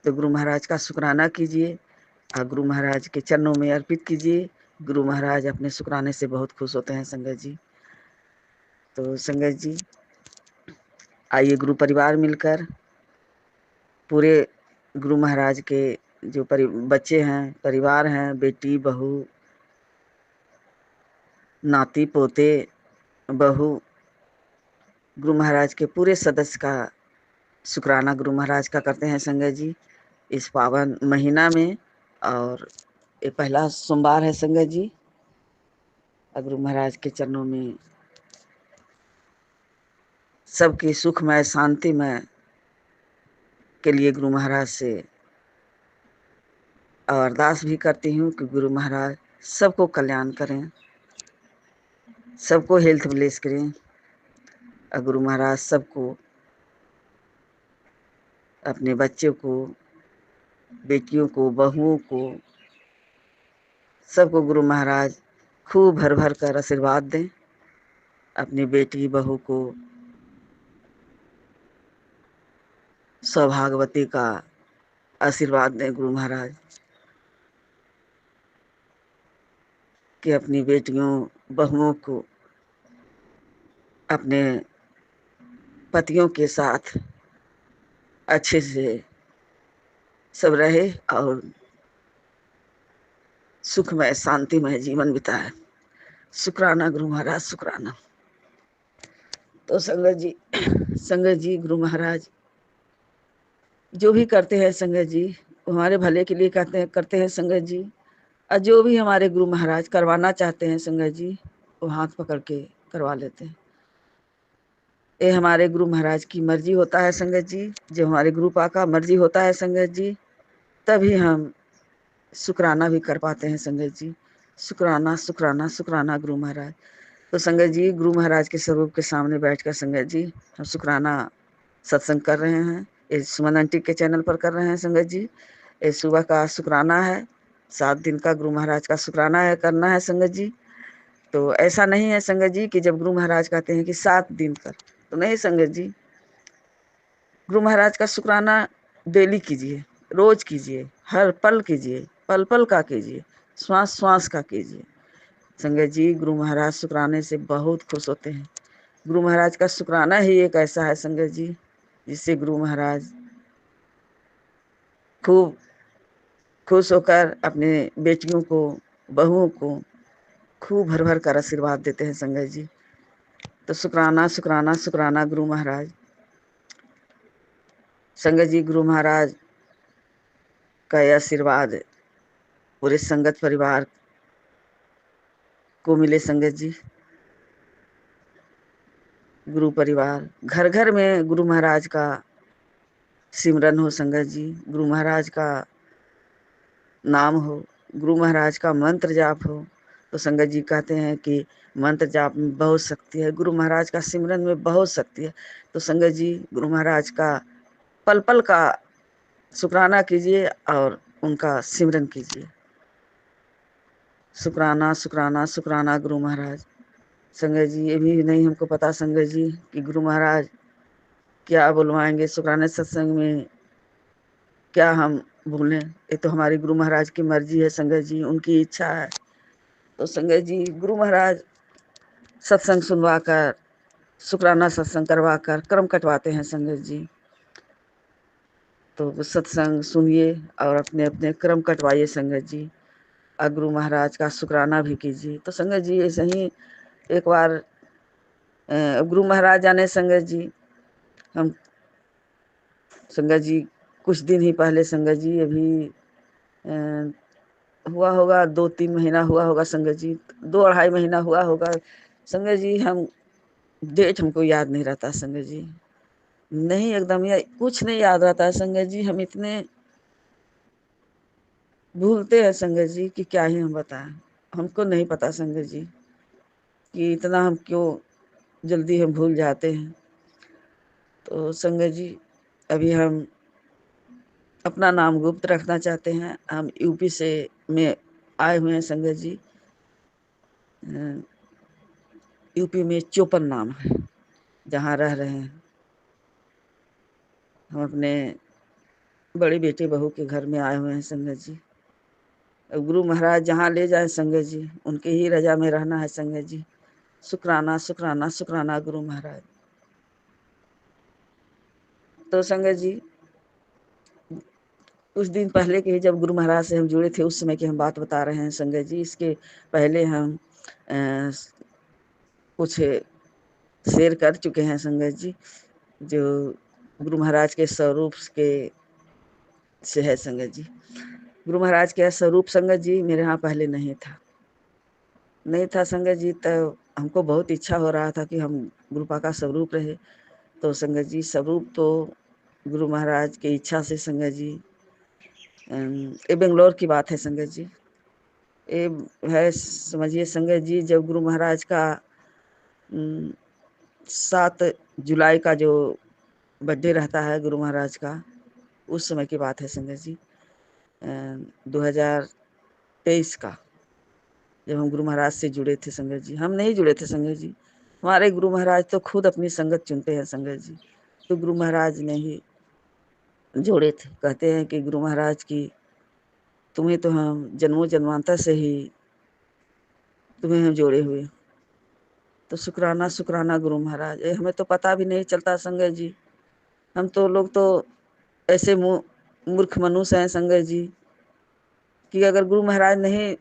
तो गुरु महाराज का शुक्राना कीजिए और गुरु महाराज के चरणों में अर्पित कीजिए। गुरु महाराज अपने शुक्राने से बहुत खुश होते हैं। संगत जी, तो संगत जी आइए गुरु परिवार मिलकर पूरे गुरु महाराज के जो बच्चे हैं, परिवार हैं, बेटी बहू नाती पोते बहू, गुरु महाराज के पूरे सदस्य का शुक्राना गुरु महाराज का करते हैं। संगत जी, इस पावन महीना में, और ये पहला सोमवार है। संगत जी, गुरु महाराज के चरणों में सबकी सुखमय शांतिमय के लिए गुरु महाराज से अरदास भी करती हूँ कि गुरु महाराज सबको कल्याण करें, सबको हेल्थ ब्लेस करें, और गुरु महाराज सबको, अपने बच्चों को, बेटियों को, बहुओं को, सबको गुरु महाराज खूब भर भर कर आशीर्वाद दें। अपनी बेटी बहू को सौभाग्यवती का आशीर्वाद दें गुरु महाराज, कि अपनी बेटियों बहुओं को अपने पतियों के साथ अच्छे से सब रहे और सुखमय शांतिमय जीवन बिताए। शुक्राना गुरु महाराज, शुक्राना। तो संगत जी गुरु महाराज जो भी करते हैं संगत जी, वो हमारे भले के लिए करते हैं संगत जी। और जो भी हमारे गुरु महाराज करवाना चाहते हैं संगत जी, वो हाथ पकड़ के करवा लेते हैं। ये हमारे गुरु महाराज की मर्जी होता है संगत जी। जब हमारे गुरु पा का मर्जी होता है संगत जी, तभी हम शुक्राना भी कर पाते हैं संगत जी। शुक्राना शुक्राना शुक्राना गुरु महाराज। तो संगत जी, गुरु महाराज के स्वरूप के सामने बैठकर संगत जी हम शुक्राना सत्संग कर रहे हैं। इस सुमन आंटी के चैनल पर कर रहे हैं संगत जी। इस सुबह का शुक्राना है, 7 दिन का गुरु महाराज का शुक्राना है, करना है संगत जी। तो ऐसा नहीं है संगत जी कि जब गुरु महाराज कहते हैं कि 7 दिन कर, तो नहीं संगत जी, गुरु महाराज का शुक्राना डेली कीजिए, रोज कीजिए, हर पल कीजिए, पल पल का कीजिए, श्वास श्वास का कीजिए। संगत जी, गुरु महाराज शुक्राने से बहुत खुश होते हैं। गुरु महाराज का शुक्राना ही एक ऐसा है संगत जी, जिससे गुरु महाराज खूब खुश होकर अपने बेटियों को, बहुओं को खूब भर भर कर आशीर्वाद देते हैं संगत जी। तो शुक्राना शुक्राना शुक्राना गुरु महाराज। संगत जी, गुरु महाराज का यह आशीर्वाद पूरे संगत परिवार को मिले संगत जी। गुरु परिवार घर घर में गुरु महाराज का सिमरन हो संगत जी, गुरु महाराज का नाम हो, गुरु महाराज का मंत्र जाप हो। तो संगत जी कहते हैं कि मंत्र जाप में बहुत शक्ति है, गुरु महाराज का सिमरन में बहुत शक्ति है। तो संगत जी, गुरु महाराज का पल पल का शुक्राना कीजिए और उनका सिमरन कीजिए। शुक्राना शुक्राना शुक्राना गुरु महाराज। संगत जी, ये भी नहीं हमको पता संगत जी कि गुरु महाराज क्या बुलवाएंगे शुक्राने सत्संग में, क्या हम भूलें। ये तो हमारी गुरु महाराज की मर्जी है संगत जी, उनकी इच्छा है। तो संगत जी, गुरु महाराज सत्संग सुनवा कर, शुक्राना सत्संग करवा कर कर्म कटवाते हैं संगत जी। तो सत्संग सुनिए और अपने अपने कर्म कटवाइए संगत जी, और गुरु महाराज का शुक्राना भी कीजिए। तो संगत जी, ऐसे ही एक बार गुरु महाराज जाने संगत जी, हम संगत जी कुछ दिन ही पहले संगत जी, अभी हुआ होगा 2-3 महीना हुआ होगा संगत जी, 2-2.5 महीना हुआ होगा संगत जी। हम डेट हमको याद नहीं रहता संगत जी, नहीं एकदम या कुछ नहीं याद रहता है संगत जी। हम इतने भूलते हैं संगत जी कि क्या ही हम बताएं। हमको नहीं पता संगत जी कि इतना हम क्यों जल्दी हम भूल जाते हैं। तो संगत जी, अभी हम अपना नाम गुप्त रखना चाहते हैं। हम यूपी से में आए हुए हैं संगत जी। यूपी में चोपन नाम है जहाँ रह रहे हैं। हम अपने बड़ी बेटे बहू के घर में आए हुए हैं संगत जी। गुरु महाराज जहाँ ले जाए संगत जी, उनके ही रजा में रहना है संगत जी। शुक्राना शुक्राना शुक्राना गुरु महाराज। तो संगत जी, कुछ दिन पहले के जब गुरु महाराज से हम जुड़े थे, उस समय की हम बात बता रहे हैं संगत जी। इसके पहले हम कुछ शेयर कर चुके हैं संगत जी, जो गुरु महाराज के स्वरूप के से है संगत जी। गुरु महाराज के स्वरूप संगत जी मेरे यहाँ पहले नहीं था संगत जी। तब हमको बहुत इच्छा हो रहा था कि हम गुरुपा का स्वरूप रहे। तो संगत जी, स्वरूप तो गुरु महाराज की इच्छा से संगत जी, ये बेंगलोर की बात है संगत जी। ये है समझिए संगत जी, जब गुरु महाराज का 7 जुलाई का जो बर्थडे रहता है गुरु महाराज का, उस समय की बात है संगत जी। 2023 का, जब हम गुरु महाराज से जुड़े थे संगत जी। हम नहीं जुड़े थे संगत जी, हमारे गुरु महाराज तो खुद अपनी संगत चुनते हैं संगत जी। तो गुरु महाराज ने ही जोड़े थे। कहते हैं कि गुरु महाराज की तुम्हें तो हम जन्मों जन्मांतर से ही तुम्हें हम जोड़े हुए। तो शुक्राना शुक्राना गुरु महाराज। हमें तो पता भी नहीं चलता संगत जी। हम तो लोग तो ऐसे मूर्ख मनुष्य हैं संगत जी कि अगर गुरु महाराज नहीं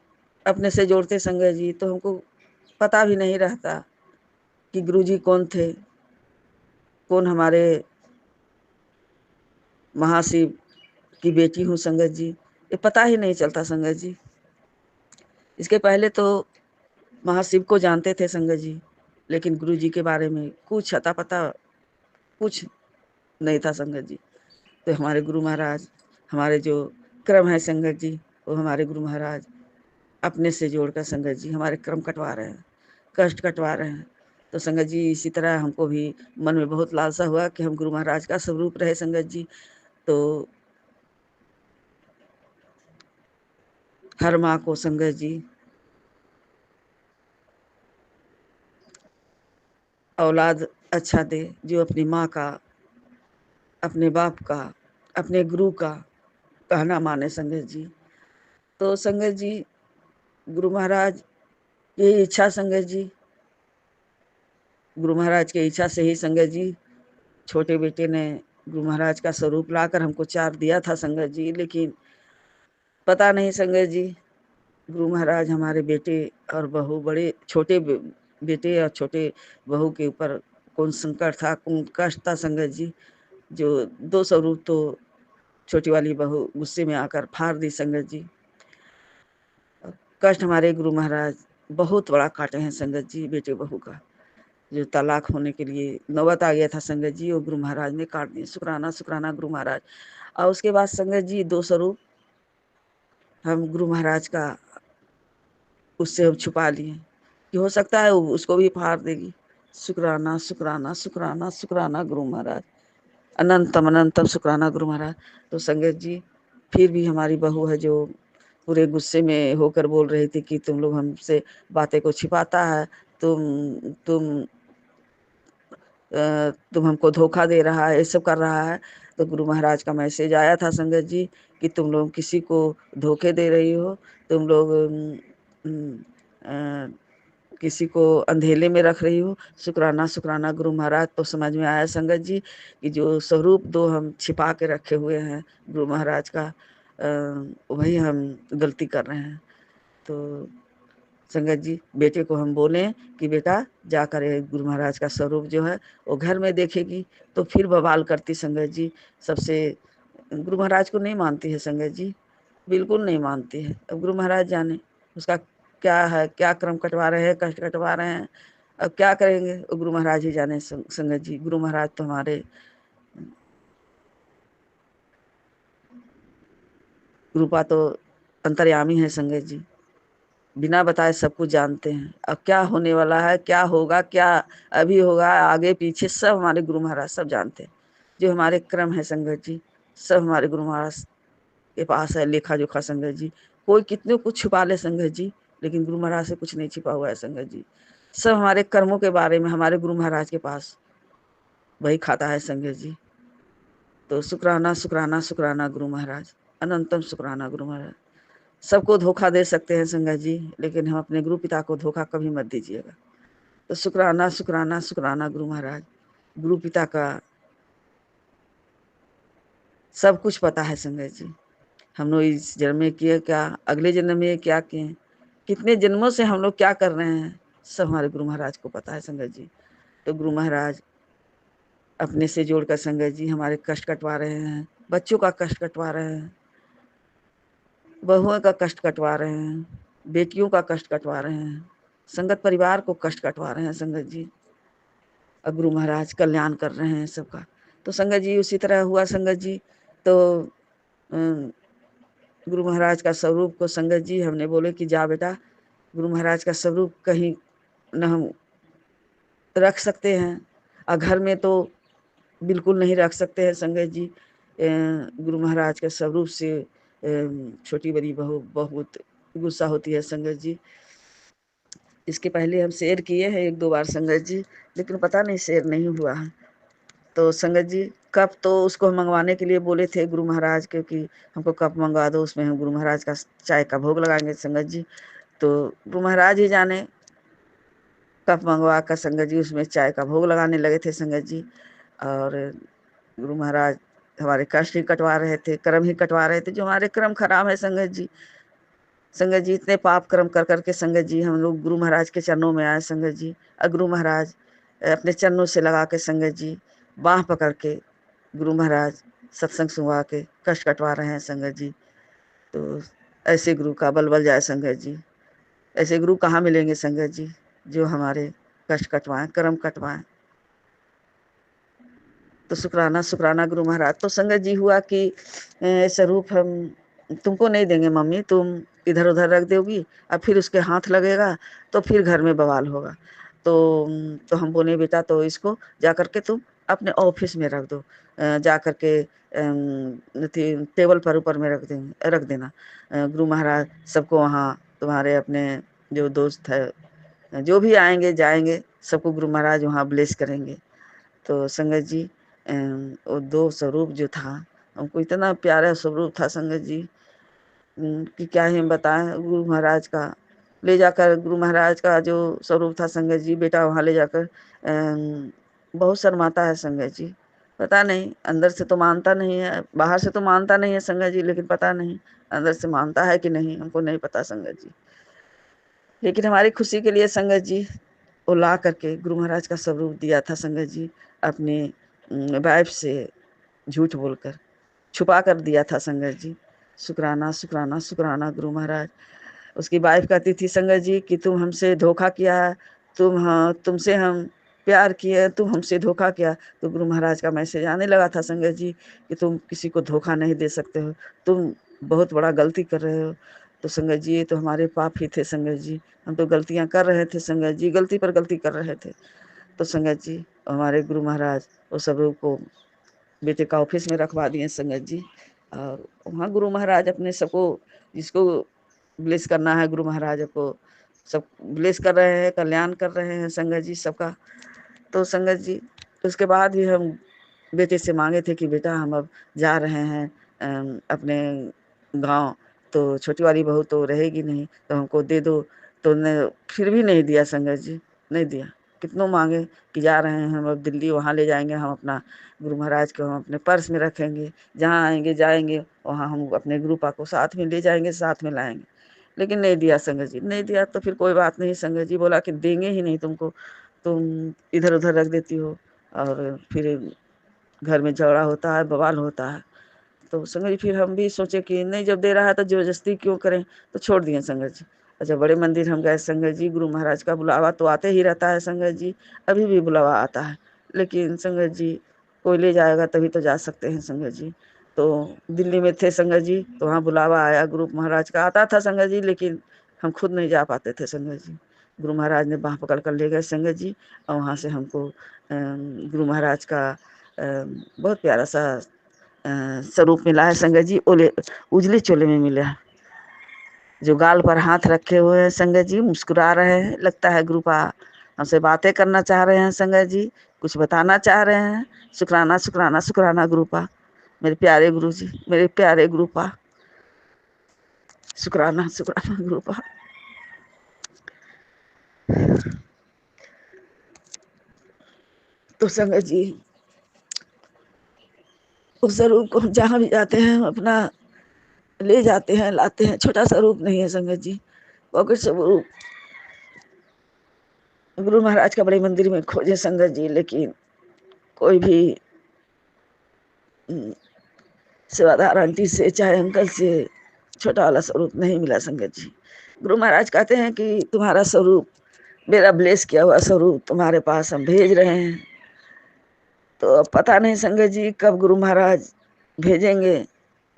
अपने से जोड़ते संगत जी, तो हमको पता भी नहीं रहता कि गुरु जी कौन थे, कौन हमारे महाशिव की बेटी हूँ संगत जी। ये पता ही नहीं चलता संगत जी। इसके पहले तो महाशिव को जानते थे संगत जी, लेकिन गुरु जी के बारे में कुछ अता पता कुछ नहीं था संगत जी। तो हमारे गुरु महाराज, हमारे जो क्रम है संगत जी, वो हमारे गुरु महाराज अपने से जोड़कर संगत जी हमारे क्रम कटवा रहे हैं, कष्ट कटवा रहे हैं। तो संगत जी, इसी तरह हमको भी मन में बहुत लालसा हुआ कि हम गुरु महाराज का स्वरूप रहे संगत जी। तो हर माँ को संगत जी औलाद अच्छा दे, जो अपनी माँ का, अपने बाप का, अपने गुरु का कहना माने संगत जी। तो संगत जी गुरु महाराज यही इच्छा संगत जी, गुरु महाराज की इच्छा से ही संगत जी छोटे बेटे ने गुरु महाराज का स्वरूप लाकर हमको चार दिया था संगत जी। लेकिन पता नहीं संगत जी, गुरु महाराज हमारे बेटे और बहू, बड़े छोटे बेटे और छोटे बहू के ऊपर कौन संकट था, कौन कष्ट था संगत जी, जो 2 स्वरूप तो छोटी वाली बहू गुस्से में आकर फाड़ दी संगत जी। कष्ट हमारे गुरु महाराज बहुत बड़ा काटे हैं संगत जी बेटे बहू का, जो तलाक होने के लिए नौबत आ गया था संगत जी, वो गुरु महाराज ने काट दिए। शुक्राना शुक्राना गुरु महाराज। और उसके बाद संगत जी 2 स्वरूप हम गुरु महाराज का उससे हम छुपा लिए कि हो सकता है उसको भी फाड़ देगी। शुक्राना शुक्राना शुक्राना शुक्राना गुरु महाराज, अनंतम अनंतम शुक्राना गुरु महाराज। तो संगत जी फिर भी हमारी बहू है जो पूरे गुस्से में होकर बोल रही थी कि तुम लोग हमसे बातें को छिपाता है, तुम हमको धोखा दे रहा है, ये सब कर रहा है। तो गुरु महाराज का मैसेज आया था संगत जी कि तुम लोग किसी को धोखे दे रही हो, तुम लोग किसी को अंधेले में रख रही हो। शुक्राना शुक्राना गुरु महाराज। तो समझ में आया संगत जी कि जो स्वरूप 2 हम छिपा के रखे हुए हैं गुरु महाराज का, वही हम गलती कर रहे हैं। तो संगत जी बेटे को हम बोले कि बेटा जाकर गुरु महाराज का स्वरूप जो है वो घर में देखेगी, तो फिर बवाल करती संगत जी, सबसे गुरु महाराज को नहीं मानती है संगत जी, बिल्कुल नहीं मानती है। अब गुरु महाराज जाने उसका क्या है, क्या क्रम कटवा रहे हैं, कष्ट कटवा रहे हैं, अब क्या करेंगे वो गुरु महाराज ही जाने संगत जी। गुरु महाराज तो हमारे रूपा तो अंतर्यामी है संगत जी, बिना बताए सब कुछ जानते हैं। अब क्या होने वाला है, क्या होगा, क्या अभी होगा, आगे पीछे सब हमारे गुरु महाराज सब जानते हैं। जो हमारे क्रम है संगत जी, सब हमारे गुरु महाराज के पास है लेखा जोखा संगत जी। कोई कितने कुछ छुपा ले संगत जी, लेकिन गुरु महाराज से कुछ नहीं छिपा हुआ है संगत जी। सब हमारे कर्मों के बारे में हमारे गुरु महाराज के पास वही खाता है संगत जी। तो शुक्राना शुक्राना शुक्राना गुरु महाराज, अनंतम शुक्राना गुरु महाराज। सबको धोखा दे सकते हैं संगत जी, लेकिन हम अपने गुरु पिता को धोखा कभी मत दीजिएगा। तो शुक्राना शुक्राना शुक्राना गुरु महाराज। गुरु पिता का सब कुछ पता है संगत जी, हम लोग इस जन्म में किए क्या, अगले जन्म में क्या किए, कितने जन्मों से हम लोग क्या कर रहे हैं, सब हमारे गुरु महाराज को पता है संगत जी। तो गुरु महाराज अपने से जोड़कर संगत जी हमारे कष्ट कटवा रहे हैं, बच्चों का कष्ट कटवा रहे हैं, बहुओं का कष्ट कटवा रहे हैं, बेटियों का कष्ट कटवा रहे हैं, संगत परिवार को कष्ट कटवा रहे हैं संगत जी। और गुरु महाराज कल्याण कर रहे हैं सबका। तो संगत जी उसी तरह हुआ संगत जी। तो गुरु महाराज का स्वरूप को संगत जी हमने बोले कि जा बेटा, गुरु महाराज का स्वरूप कहीं न हम रख सकते हैं, और घर में तो बिल्कुल नहीं रख सकते हैं संगत जी। गुरु महाराज के स्वरूप से छोटी बड़ी बहू बहुत गुस्सा होती है संगत जी। इसके पहले हम शेयर किए हैं 1-2 बार संगत जी, लेकिन पता नहीं शेयर नहीं हुआ है। तो संगत जी कप तो उसको हम मंगवाने के लिए बोले थे गुरु महाराज के कि हमको कप मंगवा दो, उसमें हम गुरु महाराज का चाय का भोग लगाएंगे संगत जी। तो गुरु महाराज ही जाने कप मंगवा कर संगत जी उसमें चाय का भोग लगाने लगे थे संगत जी। और गुरु महाराज हमारे कष्ट ही कटवा रहे थे, कर्म ही कटवा रहे थे, जो हमारे कर्म खराब है संगत जी। संगत जी इतने पाप कर्म कर करके संगत जी हम लोग गुरु महाराज के चरणों में आए संगत जी। और गुरु महाराज अपने चरणों से लगा के संगत जी बाँह पकड़ के गुरु महाराज सत्संग सुनवा के कष्ट कटवा रहे हैं संगत जी। तो ऐसे गुरु का बल बल जाए संगत जी। ऐसे गुरु कहाँ मिलेंगे संगत जी, जो हमारे कष्ट कटवाएं, कर्म कटवाएं। तो शुक्राना शुक्राना गुरु महाराज। तो संगत जी हुआ कि स्वरूप हम तुमको नहीं देंगे मम्मी, तुम इधर उधर रख दोगी, और फिर उसके हाथ लगेगा तो फिर घर में बवाल होगा। तो हम बोले बेटा तो इसको जा करके तुम अपने ऑफिस में रख दो, जा करके टेबल पर ऊपर में रख देना। गुरु महाराज सबको वहाँ तुम्हारे अपने जो दोस्त है, जो भी आएंगे जाएंगे, सबको गुरु महाराज वहाँ ब्लेस करेंगे। तो संगत जी वो 2 स्वरूप जो था हमको इतना प्यारा स्वरूप था संगत जी कि क्या ही हम बताएं। गुरु महाराज का ले जाकर, गुरु महाराज का जो स्वरूप था संगत जी, बेटा वहाँ ले जाकर बहुत शर्माता है संगत जी। पता नहीं, अंदर से तो मानता नहीं है, बाहर से तो मानता नहीं है संगत जी, लेकिन पता नहीं अंदर से मानता है कि नहीं, हमको नहीं पता संगत जी। लेकिन हमारी खुशी के लिए संगत जी वो ला करके गुरु महाराज का स्वरूप दिया था संगत जी, अपनी वाइफ से झूठ बोलकर छुपा कर दिया था संगत जी। शुक्राना शुक्राना शुक्राना गुरु महाराज। उसकी वाइफ कहती थी संगत जी कि तुम हमसे धोखा किया है, तुमसे हम प्यार किए, तुम हमसे धोखा किया। तो गुरु महाराज का मैसेज आने लगा था संगत जी कि तुम किसी को धोखा नहीं दे सकते हो, तुम बहुत बड़ा गलती कर रहे हो। तो संगत जी ये तो हमारे पाप ही थे संगत जी, हम तो गलतियां कर रहे थे संगत जी, गलती पर गलती कर रहे थे। तो संगत जी हमारे गुरु महाराज वो स्वरूप को बेटे का ऑफिस में रखवा दिए संगत जी। और वहाँ गुरु महाराज अपने सबको, जिसको ब्लेस करना है गुरु महाराज को सब ब्लेस कर रहे हैं, कल्याण कर रहे हैं संगत जी सबका। तो संगत जी उसके बाद भी हम बेटे से मांगे थे कि बेटा हम अब जा रहे हैं अपने गांव, तो छोटी वाली बहू तो रहेगी नहीं, तो हमको दे दो। तो फिर भी नहीं दिया संगत जी, नहीं दिया। कितनों मांगे कि जा रहे हैं हम अब दिल्ली, वहाँ ले जाएंगे हम अपना गुरु महाराज को, हम अपने पर्स में रखेंगे, जहाँ आएंगे जाएंगे वहाँ हम अपने गुरु पा को साथ में ले जाएंगे, साथ में लाएंगे। लेकिन नहीं दिया संगत जी, नहीं दिया। तो फिर कोई बात नहीं संगत जी, बोला कि देंगे ही नहीं तुमको, तुम इधर उधर रख देती हो और फिर घर में झगड़ा होता है, बवाल होता है। तो संगत जी फिर हम भी सोचे कि नहीं, जब दे रहा है तो जबरदस्ती क्यों करें, तो छोड़ दिए संगत जी। अच्छा, बड़े मंदिर हम गए संगत जी, गुरु महाराज का बुलावा तो आते ही रहता है संगत जी, अभी भी बुलावा आता है। लेकिन संगत जी कोई ले जाएगा तभी तो जा सकते हैं संगत जी। तो दिल्ली में थे संगत जी, तो वहाँ बुलावा आया गुरु महाराज का, आता था संगत जी, लेकिन हम खुद नहीं जा पाते थे संगत जी। गुरु महाराज ने बाँह पकड़ कर ले गए संगत जी, और वहाँ से हमको गुरु महाराज का बहुत प्यारा सा स्वरूप मिला है संगत जी। उजले चोले में मिला है, जो गाल पर हाथ रखे हुए हैं संगत जी, मुस्कुरा रहे हैं, लगता है गुरुपा हमसे बातें करना चाह रहे हैं संगत जी, कुछ बताना चाह रहे हैं। शुक्राना शुक्राना शुक्राना गुरुपा, मेरे प्यारे गुरु जी, मेरे प्यारे गुरुपा, शुक्राना शुक्राना गुरुपा। तो संगत जी उस स्वरूप को जहाँ भी जाते हैं अपना ले जाते हैं, लाते हैं। छोटा स्वरूप नहीं है संगत जी, पॉकेट स्वरूप गुरु महाराज का बड़े मंदिर में खोजे संगत जी, लेकिन कोई भी सेवादार आंटी से चाहे अंकल से छोटा वाला स्वरूप नहीं मिला संगत जी। गुरु महाराज कहते हैं कि तुम्हारा स्वरूप, मेरा ब्लेस किया हुआ स्वरूप तुम्हारे पास हम भेज रहे हैं। तो अब पता नहीं संगत जी कब गुरु महाराज भेजेंगे,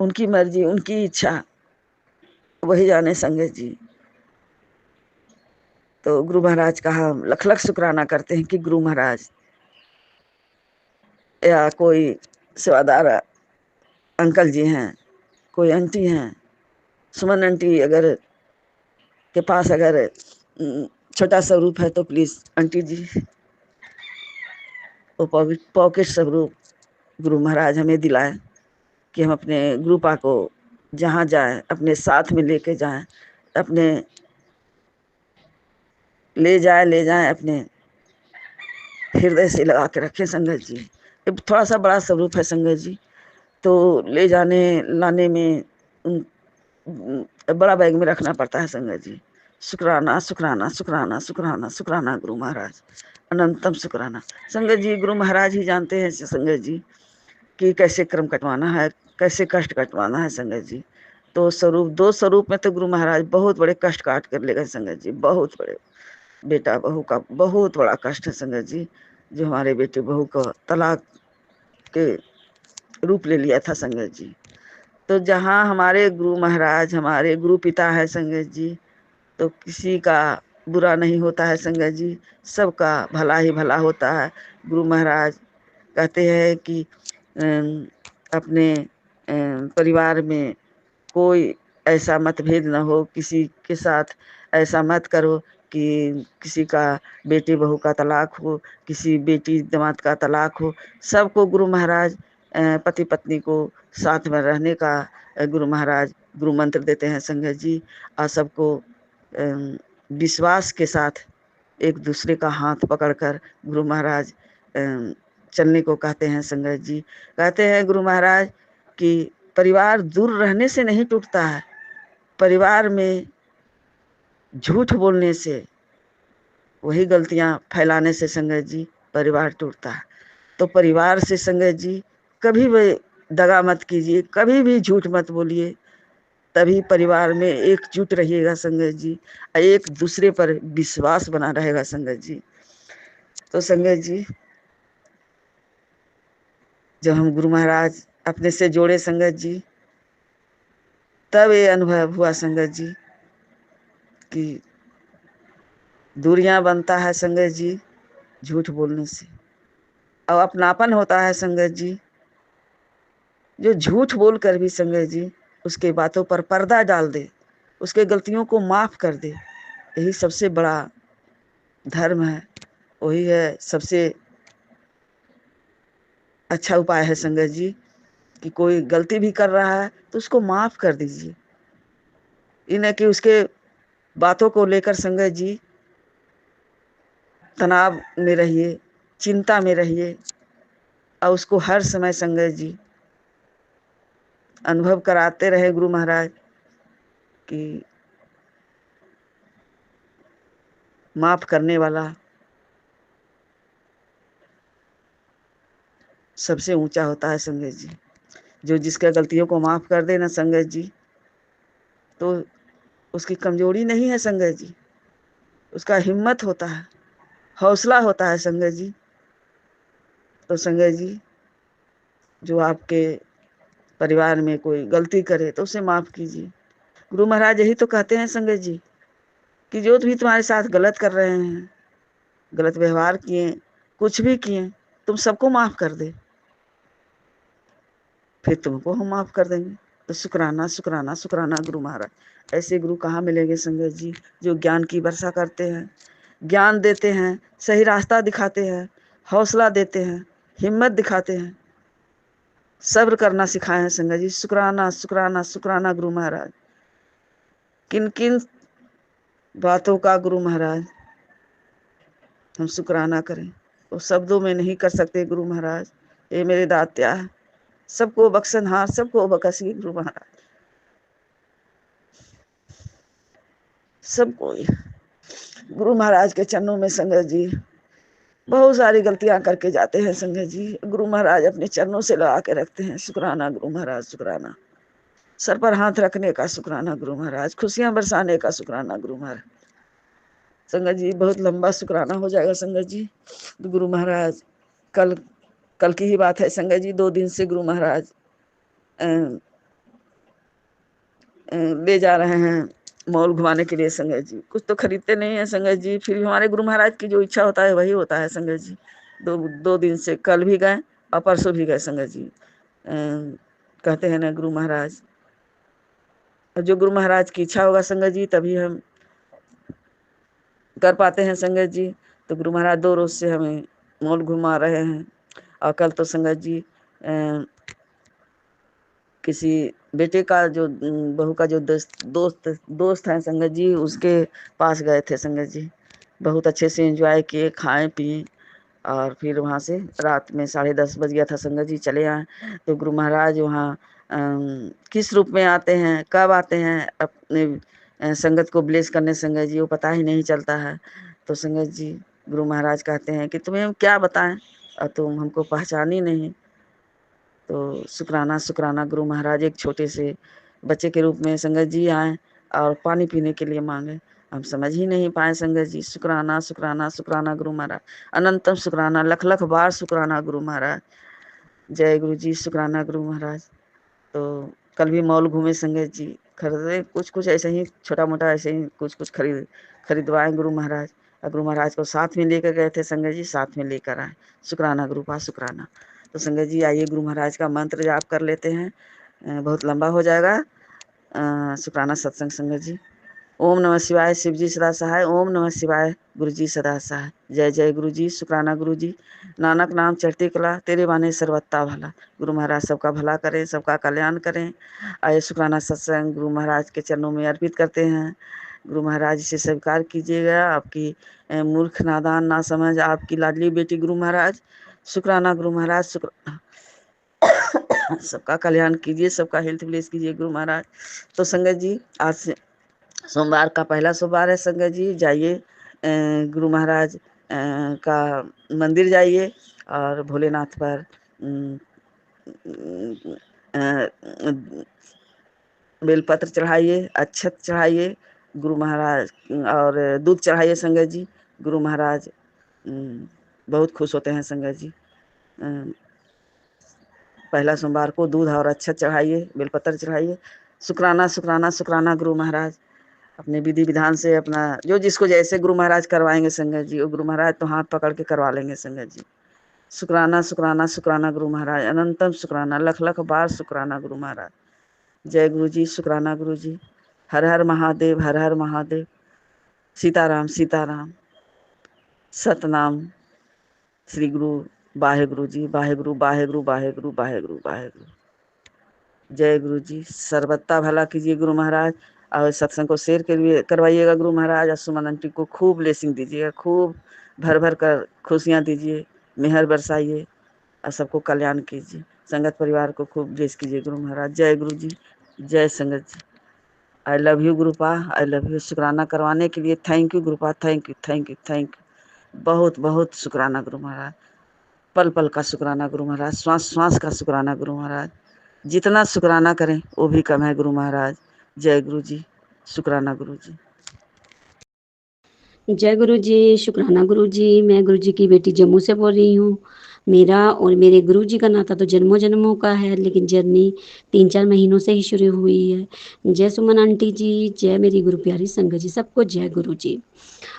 उनकी मर्जी, उनकी इच्छा, वही जाने संगत जी। तो गुरु महाराज का हम लख लख शुक्राना करते हैं कि गुरु महाराज या कोई सेवादार अंकल जी हैं, कोई आंटी हैं, सुमन आंटी अगर के पास अगर छोटा स्वरूप है तो प्लीज आंटी जी वो पॉकेट स्वरूप गुरु महाराज हमें दिलाए कि हम अपने गुरुपा को जहाँ जाए अपने साथ में लेके जाएं, अपने ले जाए अपने हृदय से लगा के रखें संगत जी। ये थोड़ा सा बड़ा स्वरूप है संगत जी, तो ले जाने लाने में बड़ा बैग में रखना पड़ता है संगत जी। शुक्राना शुक्राना शुक्राना शुक्राना शुक्राना गुरु महाराज, अनंतम शुक्राना संगत जी। गुरु महाराज ही जानते हैं संगत जी कि कैसे क्रम कटवाना है, कैसे कष्ट कटवाना है संगत जी। तो स्वरूप, दो स्वरूप में तो गुरु महाराज बहुत बड़े कष्ट काट कर ले गए संगत जी, बहुत बड़े। बेटा बहू का बहुत बड़ा कष्ट है संगत जी, जो हमारे बेटे बहू का तलाक के रूप ले लिया था संगत जी। तो जहाँ हमारे गुरु महाराज हमारे गुरु पिता है संगत जी, तो किसी का बुरा नहीं होता है संगत जी, सबका भला ही भला होता है। गुरु महाराज कहते हैं कि अपने परिवार में कोई ऐसा मतभेद न हो, किसी के साथ ऐसा मत करो कि किसी का बेटे बहू का तलाक हो, किसी बेटी दामाद का तलाक हो। सबको गुरु महाराज पति पत्नी को साथ में रहने का गुरु महाराज गुरु मंत्र देते हैं संगत जी। और सबको विश्वास के साथ एक दूसरे का हाथ पकड़कर गुरु महाराज चलने को कहते हैं संगत जी। कहते हैं गुरु महाराज कि परिवार दूर रहने से नहीं टूटता है, परिवार में झूठ बोलने से, वही गलतियां फैलाने से संगत जी परिवार टूटता है। तो परिवार से संगत जी कभी भी दगा मत कीजिए, कभी भी झूठ मत बोलिए, तभी परिवार में एकजुट रहिएगा संगत जी, एक दूसरे पर विश्वास बना रहेगा संगत जी। तो संगत जी जब हम गुरु महाराज अपने से जोड़े संगत जी, तब ये अनुभव हुआ संगत जी कि दूरियां बनता है संगत जी झूठ बोलने से, और अपनापन होता है संगत जी जो झूठ बोल कर भी संगत जी उसके बातों पर पर्दा डाल दे, उसके गलतियों को माफ कर दे। यही सबसे बड़ा धर्म है, वही है सबसे अच्छा उपाय है संगत जी कि कोई गलती भी कर रहा है तो उसको माफ कर दीजिए। इन्हें कि उसके बातों को लेकर संगत जी तनाव में रहिए, चिंता में रहिए, और उसको हर समय संगत जी अनुभव कराते रहे गुरु महाराज कि माफ करने वाला सबसे ऊंचा होता है संगत जी। जो जिसका गलतियों को माफ कर दे ना संगत जी, तो उसकी कमजोरी नहीं है संगत जी, उसका हिम्मत होता है, हौसला होता है संगत जी। तो संगत जी जो आपके परिवार में कोई गलती करे तो उसे माफ कीजिए। गुरु महाराज यही तो कहते हैं संगत जी कि जो भी तुम्हारे साथ गलत कर रहे हैं, गलत व्यवहार किए, कुछ भी किए, तुम सबको माफ कर दे, फिर तुमको हम माफ कर देंगे। तो शुक्राना शुक्राना शुक्राना गुरु महाराज। ऐसे गुरु कहाँ मिलेंगे संगत जी जो ज्ञान की वर्षा करते हैं, ज्ञान देते हैं, सही रास्ता दिखाते हैं, हौसला देते हैं, हिम्मत दिखाते हैं, सब्र करना सिखाए हैं संगत जी। शुक्राना शुक्राना शुक्राना गुरु महाराज। किन किन बातों का गुरु महाराज हम शुक्राना करें, वो शब्दों में नहीं कर सकते गुरु महाराज। ये मेरे दात्या है, सबको बख्शनहार, सबको बख्शिए गुरु महाराज, सबको। गुरु महाराज के चरणों में संगत जी बहुत सारी गलतियां करके जाते हैं संगत जी, गुरु महाराज अपने चरणों से लगा के रखते हैं। शुक्राना गुरु महाराज शुक्राना। सर पर हाथ रखने का शुक्राना गुरु महाराज, खुशियां बरसाने का शुक्राना गुरु महाराज। संगत जी बहुत लंबा शुक्राना हो जाएगा संगत जी। गुरु महाराज कल की ही बात है संगत जी, 2 दिन से गुरु महाराज ले जा रहे हैं मॉल घुमाने के लिए संगत जी। कुछ तो खरीदते नहीं है संगत जी, फिर भी हमारे गुरु महाराज की जो इच्छा होता है वही होता है संगत जी। 2 दिन से, कल भी गए और परसों भी गए संगत जी। कहते हैं ना गुरु महाराज, जो गुरु महाराज की इच्छा होगा संगत जी तभी हम कर पाते हैं संगत जी। तो गुरु महाराज 2 रोज से हमें मॉल घुमा रहे हैं। और कल तो संगत जी किसी बेटे का जो बहू का जो दोस्त है संगत जी, उसके पास गए थे संगत जी। बहुत अच्छे से एंजॉय किए, खाए पिए, और फिर वहाँ से रात में 10:30 बज गया था संगत जी, चले आए। तो गुरु महाराज वहाँ किस रूप में आते हैं, कब आते हैं अपने संगत को ब्लेस करने संगत जी, वो पता ही नहीं चलता है। तो संगत जी गुरु महाराज कहते हैं कि तुम्हें हम क्या बताएं और तुम हमको पहचानी नहीं। तो शुक्राना शुक्राना गुरु महाराज एक छोटे से बच्चे के रूप में संगत जी आए और पानी पीने के लिए मांगे, हम समझ ही नहीं पाए संगत जी। शुक्राना शुक्राना शुक्राना गुरु महाराज, अनंतम शुक्राना, लख लख बार शुक्राना गुरु महाराज। जय गुरु जी, शुक्राना गुरु महाराज। तो कल भी मॉल घूमे संगत जी, खरीदे कुछ ऐसे ही छोटा मोटा ऐसे ही कुछ खरीदवाए गुरु महाराज, और गुरु महाराज को साथ में लेकर गए थे संगत जी, साथ में लेकर आए। शुक्राना गुरु पा शुक्राना। तो संगत जी आइए गुरु महाराज का मंत्र जाप कर लेते हैं, बहुत लंबा हो जाएगा शुक्राना सत्संग संगत जी। ओम नमः शिवाय, शिव जी सदा सहाय। ओम नमः शिवाय, गुरु जी सदा सहाय। जय जय गुरु जी, शुक्राना गुरु जी। नानक नाम चढ़ती कला, तेरे बाने सर्वत्ता भला। गुरु महाराज सबका भला करें, सबका कल्याण करें। आए शुक्राना सत्संग गुरु महाराज के चरणों में अर्पित करते हैं। गुरु महाराज इसे स्वीकार कीजिएगा। आपकी मूर्ख नादान ना समझ आपकी लाडली बेटी गुरु महाराज। शुक्राना गुरु महाराज, शुक्र सबका कल्याण कीजिए, सबका हेल्थ ब्लेस कीजिए गुरु महाराज। तो संगत जी, आज से सोमवार का पहला सोमवार है। संगत जी जाइए गुरु महाराज का मंदिर जाइए और भोलेनाथ पर बेलपत्र चढ़ाइए, अक्षत चढ़ाइए गुरु महाराज, और दूध चढ़ाइए संगत जी। गुरु महाराज बहुत खुश होते हैं संगत जी। पहला सोमवार को दूध और अक्षत चढ़ाइए, बेलपत्र चढ़ाइए। शुक्राना शुक्राना शुक्राना गुरु महाराज। अपने विधि विधान से अपना जो जिसको जैसे गुरु महाराज करवाएंगे संगत जी, वो गुरु महाराज तो हाथ पकड़ के करवा लेंगे संगत जी। शुक्राना शुक्राना शुक्राना गुरु महाराज, अनंतम शुक्राना, लख लख बार शुक्राना गुरु महाराज। जय गुरु जी, शुक्राना गुरु जी। हर हर महादेव, हर हर महादेव। सीताराम सीताराम। सतनाम श्री गुरु वाहेगुरु जी, वाहेगुरु वाहेगुरु वाहेगुरु वाहेगुरु वाहेगुरु। जय गुरु जी, सर्वत्ता भला कीजिए गुरु महाराज। और सत्संग को शेयर करवाइएगा गुरु महाराज। और सुमन आंटी को खूब ब्लेसिंग दीजिएगा, खूब भर भर कर खुशियाँ दीजिए, मेहर बरसाइए और सबको कल्याण कीजिए। संगत परिवार को खूब ब्लेस कीजिए गुरु महाराज। जय गुरु जी, जय संगत जी। I love you Gurupa, I love you. शुक्राना करवाने के लिए thank you Gurupa, thank you thank you thank you. बहुत बहुत शुक्राना गुरु महाराज। पल पल का शुक्राना गुरु महाराज, श्वास श्वास का शुक्राना गुरु महाराज। जितना शुक्राना करें वो भी कम है गुरु महाराज। जय गुरु जी, शुक्राना गुरु जी। जय गुरु जी, शुक्राना गुरु जी। मैं गुरु जी की बेटी जम्मू से बोल रही हूँ। मेरा और मेरे गुरु जी का नाता तो जन्मों जन्मों का है, लेकिन जर्नी 3-4 महीनों से ही शुरू हुई है। जय सुमन आंटी जी, जय मेरी गुरु प्यारी संगत जी, सबको जय गुरु जी।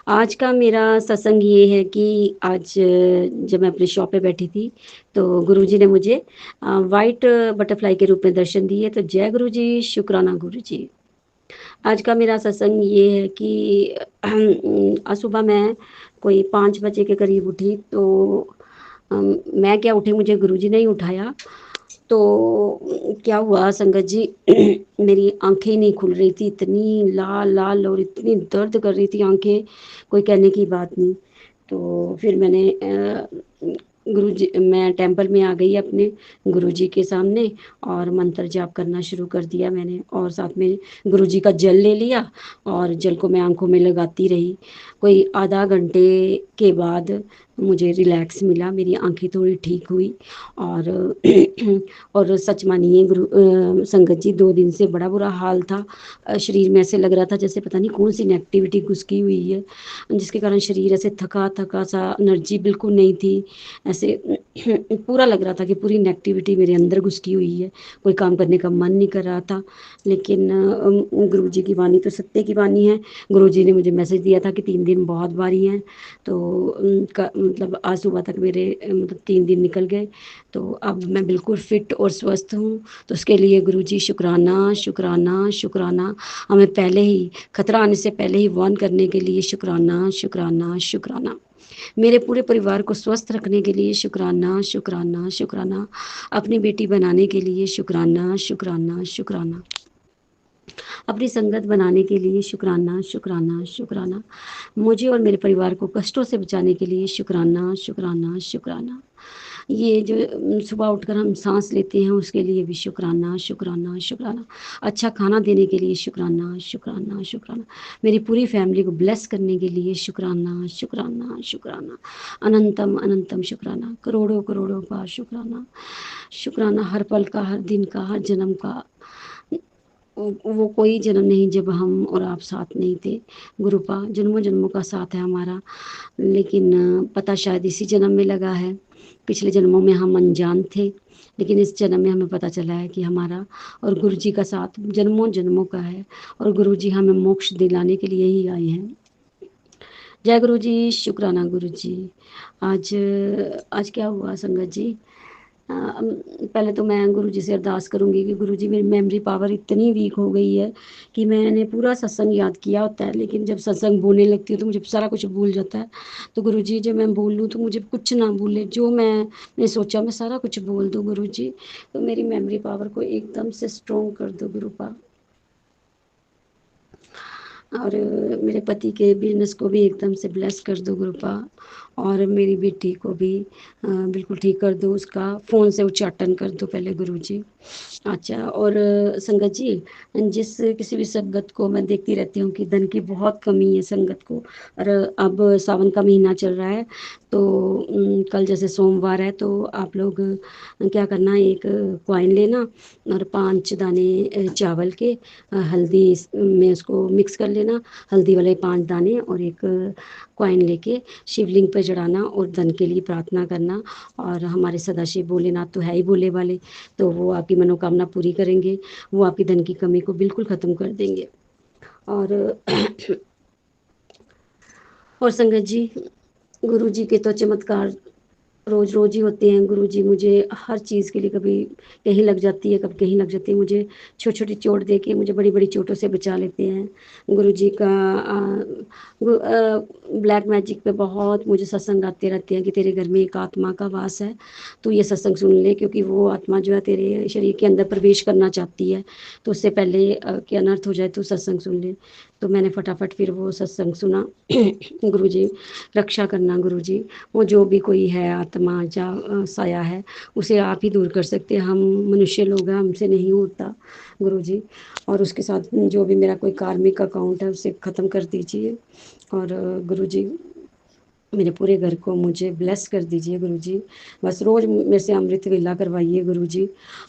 आज का मेरा सत्संग ये है कि आज जब मैं अपनी शॉप पे बैठी थी तो गुरु जी ने मुझे वाइट बटरफ्लाई के रूप में दर्शन दिए। तो जय गुरु जी, शुक्राना गुरु जी। आज का मेरा सत्संग ये है कि आज सुबह मैं कोई 5 बजे के करीब उठी। तो मैं क्या उठी, मुझे गुरुजी ने ही उठाया। तो क्या हुआ संगत जी, मेरी आंखें ही नहीं खुल रही थी, इतनी लाल लाल और इतनी दर्द कर रही थी आंखें, कोई कहने की बात नहीं। तो फिर मैं टेंपल में आ गई अपने गुरुजी के सामने और मंत्र जाप करना शुरू कर दिया मैंने। और साथ में गुरुजी का जल ले लिया और जल को मैं आंखों में लगाती रही। कोई आधा घंटे के बाद मुझे रिलैक्स मिला, मेरी आंखें थोड़ी ठीक हुई। और सच मानिए संगत जी, 2 दिन से बड़ा बुरा हाल था। शरीर में ऐसे लग रहा था जैसे पता नहीं कौन सी नेगेटिविटी घुसकी हुई है, जिसके कारण शरीर ऐसे थका थका सा, एनर्जी बिल्कुल नहीं थी। ऐसे पूरा लग रहा था कि पूरी नेगेटिविटी मेरे अंदर घुसकी हुई है, कोई काम करने का मन नहीं कर रहा था। लेकिन गुरु जी की वाणी तो सत्य की वाणी है। गुरु जी ने मुझे मैसेज दिया था कि 3 दिन बहुत भारी हैं। तो मतलब आज सुबह तक मेरे मतलब 3 दिन निकल गए। तो अब मैं बिल्कुल फिट और स्वस्थ हूँ। तो उसके लिए गुरु जी शुक्राना शुक्राना शुक्राना। हमें पहले ही खतरा आने से पहले ही वार्न करने के लिए शुक्राना शुक्राना शुक्राना। मेरे पूरे परिवार को स्वस्थ रखने के लिए शुक्राना शुक्राना शुक्राना। अपनी बेटी बनाने के लिए शुक्राना शुक्राना शुक्राना। अपनी संगत बनाने के लिए शुक्राना शुक्राना शुक्राना। मुझे और मेरे परिवार को कष्टों से बचाने के लिए शुक्राना शुक्राना शुक्राना। ये जो सुबह उठकर हम सांस लेते हैं उसके लिए भी शुक्राना शुक्राना शुक्राना। अच्छा खाना देने के लिए शुक्राना शुक्राना शुक्राना। मेरी पूरी फैमिली को ब्लेस करने के लिए शुक्राना शुक्राना शुक्राना। अनंतम अनंतम शुक्राना, करोड़ों करोड़ों का शुक्राना। शुक्राना हर पल का, हर दिन का, हर जन्म का। वो कोई जन्म नहीं जब हम और आप साथ नहीं थे। गुरुपा जन्मों जन्मों का साथ है हमारा, लेकिन पता शायद इसी जन्म में लगा है। पिछले जन्मों में हम अनजान थे, लेकिन इस जन्म में हमें पता चला है कि हमारा और गुरु जी का साथ जन्मों जन्मों का है और गुरु जी हमें मोक्ष दिलाने के लिए ही आए हैं। जय गुरु जी, शुक्राना गुरु जी। आज क्या हुआ संगत जी, पहले तो मैं गुरुजी से अरदास करूँगी कि गुरुजी मेरी मेमोरी पावर इतनी वीक हो गई है कि मैंने पूरा सत्संग याद किया होता है, लेकिन जब सत्संग बोलने लगती हूँ तो मुझे सारा कुछ भूल जाता है। तो गुरुजी जब मैं बोल लूँ तो मुझे कुछ ना भूले, जो मैंने सोचा मैं सारा कुछ बोल दूँ गुरुजी। तो मेरी मेमोरी पावर को एकदम से स्ट्रॉन्ग कर दो गुरुपा। और मेरे पति के बिजनेस को भी एकदम से ब्लेस कर दो गुरुपा। और मेरी बेटी को भी बिल्कुल ठीक कर दो, उसका फ़ोन से उच्चाटन कर दो पहले गुरुजी। अच्छा, और संगत जी, जिस किसी भी संगत को मैं देखती रहती हूँ कि धन की बहुत कमी है संगत को, और अब सावन का महीना चल रहा है, तो कल जैसे सोमवार है तो आप लोग क्या करना, एक कॉइन लेना और 5 दाने चावल के हल्दी में उसको मिक्स कर लेना, हल्दी वाले 5 दाने, और एक कॉइन लेके शिवलिंग पर चढ़ाना और धन के लिए प्रार्थना करना। और हमारे सदाशिव भोलेनाथ तो है ही भोले वाले, तो वो आपकी मनोकामना पूरी करेंगे, वो आपकी धन की कमी को बिल्कुल ख़त्म कर देंगे। और और संगत जी, गुरु जी के तो चमत्कार रोज रोज ही होते हैं। गुरुजी मुझे हर चीज़ के लिए, कभी कहीं लग जाती है, कभी कहीं लग जाती है, मुझे छोटी छोटी चोट दे के मुझे बड़ी बड़ी चोटों से बचा लेते हैं। गुरुजी का ब्लैक मैजिक पे बहुत मुझे सत्संग आते रहते हैं कि तेरे घर में एक आत्मा का वास है, तो ये सत्संग सुन ले, क्योंकि वो आत्मा जो है तेरे शरीर के अंदर प्रवेश करना चाहती है, तो उससे पहले कि अनर्थ हो जाए तो सत्संग सुन ले। तो मैंने फटाफट फिर वो सत्संग सुना। गुरुजी रक्षा करना गुरुजी, वो जो भी कोई है आत्मा या साया है, उसे आप ही दूर कर सकते हैं, हम मनुष्य लोग हैं, हमसे नहीं होता गुरुजी। और उसके साथ जो भी मेरा कोई कार्मिक अकाउंट है उसे ख़त्म कर दीजिए। और गुरुजी मेरे पूरे घर को मुझे ब्लेस कर दीजिए गुरुजी। बस रोज़ मेरे से अमृत वेला करवाइए गुरुजी।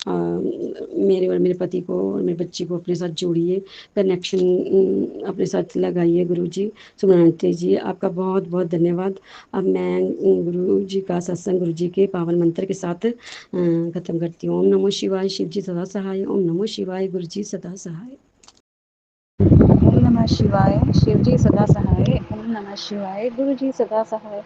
मेरे और मेरे पति को और मेरे बच्ची को अपने साथ जोड़िए, कनेक्शन अपने साथ लगाइए गुरुजी। सुमनंती जी, आपका बहुत बहुत धन्यवाद। अब मैं गुरु जी का सत्संग गुरु जी के पावन मंत्र के साथ ख़त्म करती हूँ। ओम नमो शिवाय, शिव जी सदा सहाय। ओम नमो शिवाय, गुरु जी सदा सहाय। ओम नमः शिवाय, शिव जी सदा सहाय। ओम नमः शिवाय, गुरु जी सदा सहाय।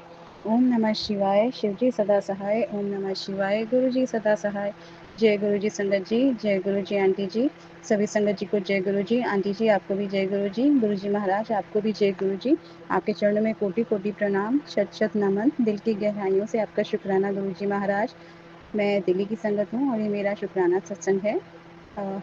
ओम नमः शिवाय, शिव जी सदा सहाय। ओम नमः शिवाय, गुरु जी सदा सहाय। जय गुरु जी संगत जी, जय गुरु जी आंटी जी, सभी संगत जी को जय गुरु जी। आंटी जी आपको भी जय गुरु जी महाराज आपको भी जय गुरु जी। आपके चरणों में कोटि कोटि प्रणाम, शत शत नमन, दिल की गहराइयों से आपका शुक्राना गुरु जी महाराज। मैं दिल्ली की संगत हूँ और ये मेरा शुक्राना सत्संग है।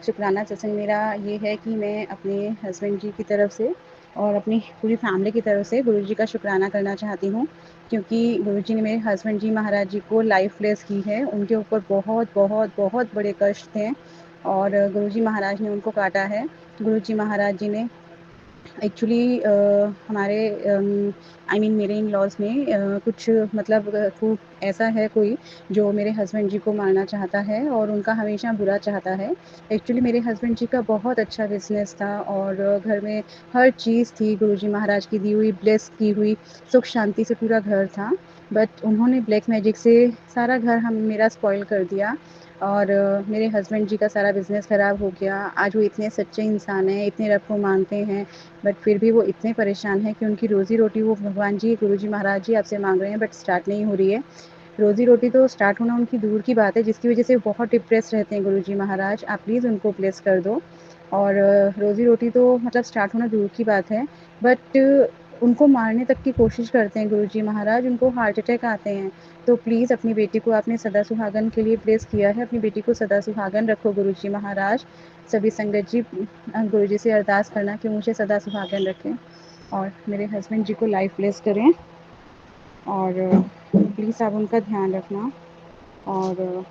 शुक्राना सत्संग मेरा ये है कि मैं अपने हस्बैंड जी की तरफ से और अपनी पूरी फैमिली की तरफ से गुरुजी का शुक्राना करना चाहती हूँ, क्योंकि गुरुजी ने मेरे हस्बैंड जी महाराज जी को लाइफ लेस की है। उनके ऊपर बहुत बहुत बहुत बड़े कष्ट थे और गुरुजी महाराज ने उनको काटा है। गुरुजी महाराज जी ने एक्चुअली हमारे मेरे इन लॉज में कुछ मतलब ऐसा है कोई जो मेरे हस्बैंड जी को मारना चाहता है और उनका हमेशा बुरा चाहता है। एक्चुअली मेरे हस्बैंड जी का बहुत अच्छा बिजनेस था और घर में हर चीज़ थी गुरुजी महाराज की दी हुई, ब्लेस की हुई, सुख शांति से पूरा घर था। बट उन्होंने ब्लैक मैजिक से सारा घर हम मेरा स्पॉइल कर दिया और मेरे हस्बैंड जी का सारा बिज़नेस ख़राब हो गया। आज वो इतने सच्चे इंसान हैं, इतने रब को मानते हैं, बट फिर भी वो इतने परेशान हैं कि उनकी रोज़ी रोटी वो भगवान जी, गुरुजी महाराज जी आपसे मांग रहे हैं, बट स्टार्ट नहीं हो रही है। रोज़ी रोटी तो स्टार्ट होना उनकी दूर की बात है, जिसकी वजह से वो बहुत डिप्रेस रहते हैं। गुरुजी महाराज आप प्लीज़ उनको ब्लेस कर दो। और रोज़ी रोटी तो मतलब स्टार्ट होना दूर की बात है, बट उनको मारने तक की कोशिश करते हैं गुरुजी महाराज, उनको हार्ट अटैक आते हैं। तो प्लीज़ अपनी बेटी को आपने सदा सुहागन के लिए ब्लेस किया है, अपनी बेटी को सदा सुहागन रखो गुरुजी महाराज। सभी संगत जी गुरुजी से अरदास करना कि मुझे सदा सुहागन रखें और मेरे हस्बैंड जी को लाइफ ब्लेस करें और प्लीज़ आप उनका ध्यान रखना और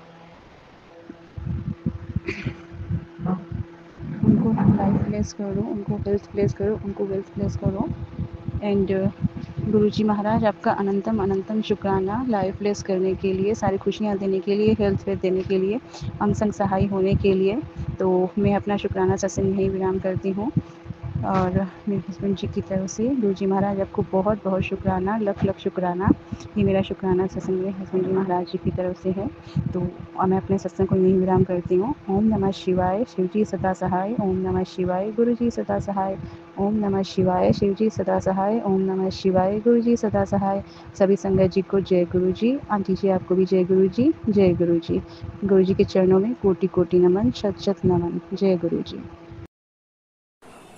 उनको लाइफ ब्लेस करो, उनको हेल्थ ब्लेस करो, उनको वेल्थ ब्लेस करो। एंड गुरुजी महाराज आपका अनंतम अनंतम शुक्राना लाइफ ब्लेस करने के लिए, सारी खुशियाँ देने के लिए, हेल्थ वेल्थ देने के लिए, हम संग सहाय होने के लिए। तो मैं अपना शुक्राना सत्संग यहीं विराम करती हूँ। और मेरे हस्बैंड जी की तरफ से गुरु जी महाराज आपको बहुत बहुत शुक्राना, लख लख शुक्राना। ये मेरा शुक्राना सत्संग में हस्बैंड जी महाराज जी की तरफ से है। तो मैं अपने सत्संग को यहीं विराम करती हूँ। ओम नमः शिवाय, शिव जी सदा सहाय। ओम नमः शिवाय, गुरु जी सदा सहाय। ओम नमः शिवाय, शिव जी सदा सहाय। ओम नमः शिवाय, गुरु जी सदा सहाय। सभी संगत जी को जय गुरु जी। आंटी जी आपको भी जय गुरु जी, जय गुरु जी। गुरु जी के चरणों में कोटि कोटि नमन, शत शत नमन। जय गुरु जी।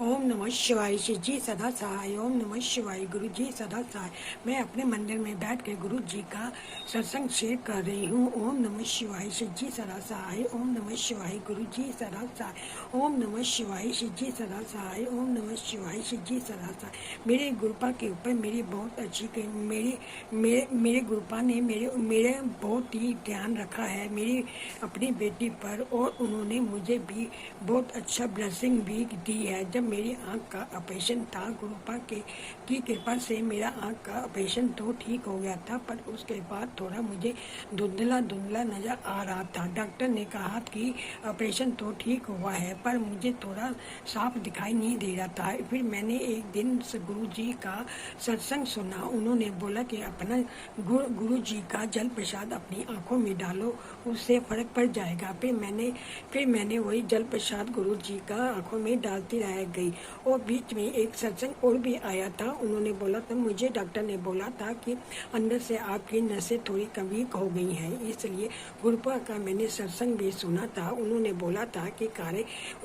ओम नमः शिवाय, शिव जी सदा सहाय। ओम नमः शिवाय, गुरु जी सदा सहाय। मैं अपने मंदिर में बैठ के गुरु जी का सत्संग शेयर कर रही हूँ। ओम नमः शिवाय, शिव जी सदा सहाय। ओम नमः शिवाय, गुरु जी सदा सहाय। ओम नमः शिवाय, शिव जी सदा सहाय। ओम नमः शिवाय, शिव जी सदा सहाय। मेरे गुरुपा के ऊपर मेरी बहुत अच्छी मेरे गुरुपा ने मेरे बहुत ही ध्यान रखा है मेरी अपनी बेटी पर, और उन्होंने मुझे भी बहुत अच्छा ब्लेसिंग भी दी है। जब मेरी आंख का ऑपरेशन था, गुरुपा की कृपा से मेरा आंख का ऑपरेशन तो ठीक हो गया था, पर उसके बाद थोड़ा मुझे धुंधला नजर आ रहा था। डॉक्टर ने कहा कि ऑपरेशन तो ठीक हुआ है, पर मुझे थोड़ा साफ दिखाई नहीं दे रहा था। फिर मैंने एक दिन गुरु जी का सत्संग सुना। उन्होंने बोला कि अपना गुरु जी का जल प्रसाद अपनी आंखों में डालो, उससे फर्क पड़ जाएगा। फिर मैंने वही जल प्रसाद गुरु जी का आंखों में डालती रह गई। और बीच में एक सत्संग और भी आया था। उन्होंने बोला था, मुझे डॉक्टर ने बोला था कि अंदर से आपकी नसें थोड़ी कमजोर हो गई हैं, इसलिए गुरुपा का मैंने सत्संग भी सुना था। उन्होंने बोला था कि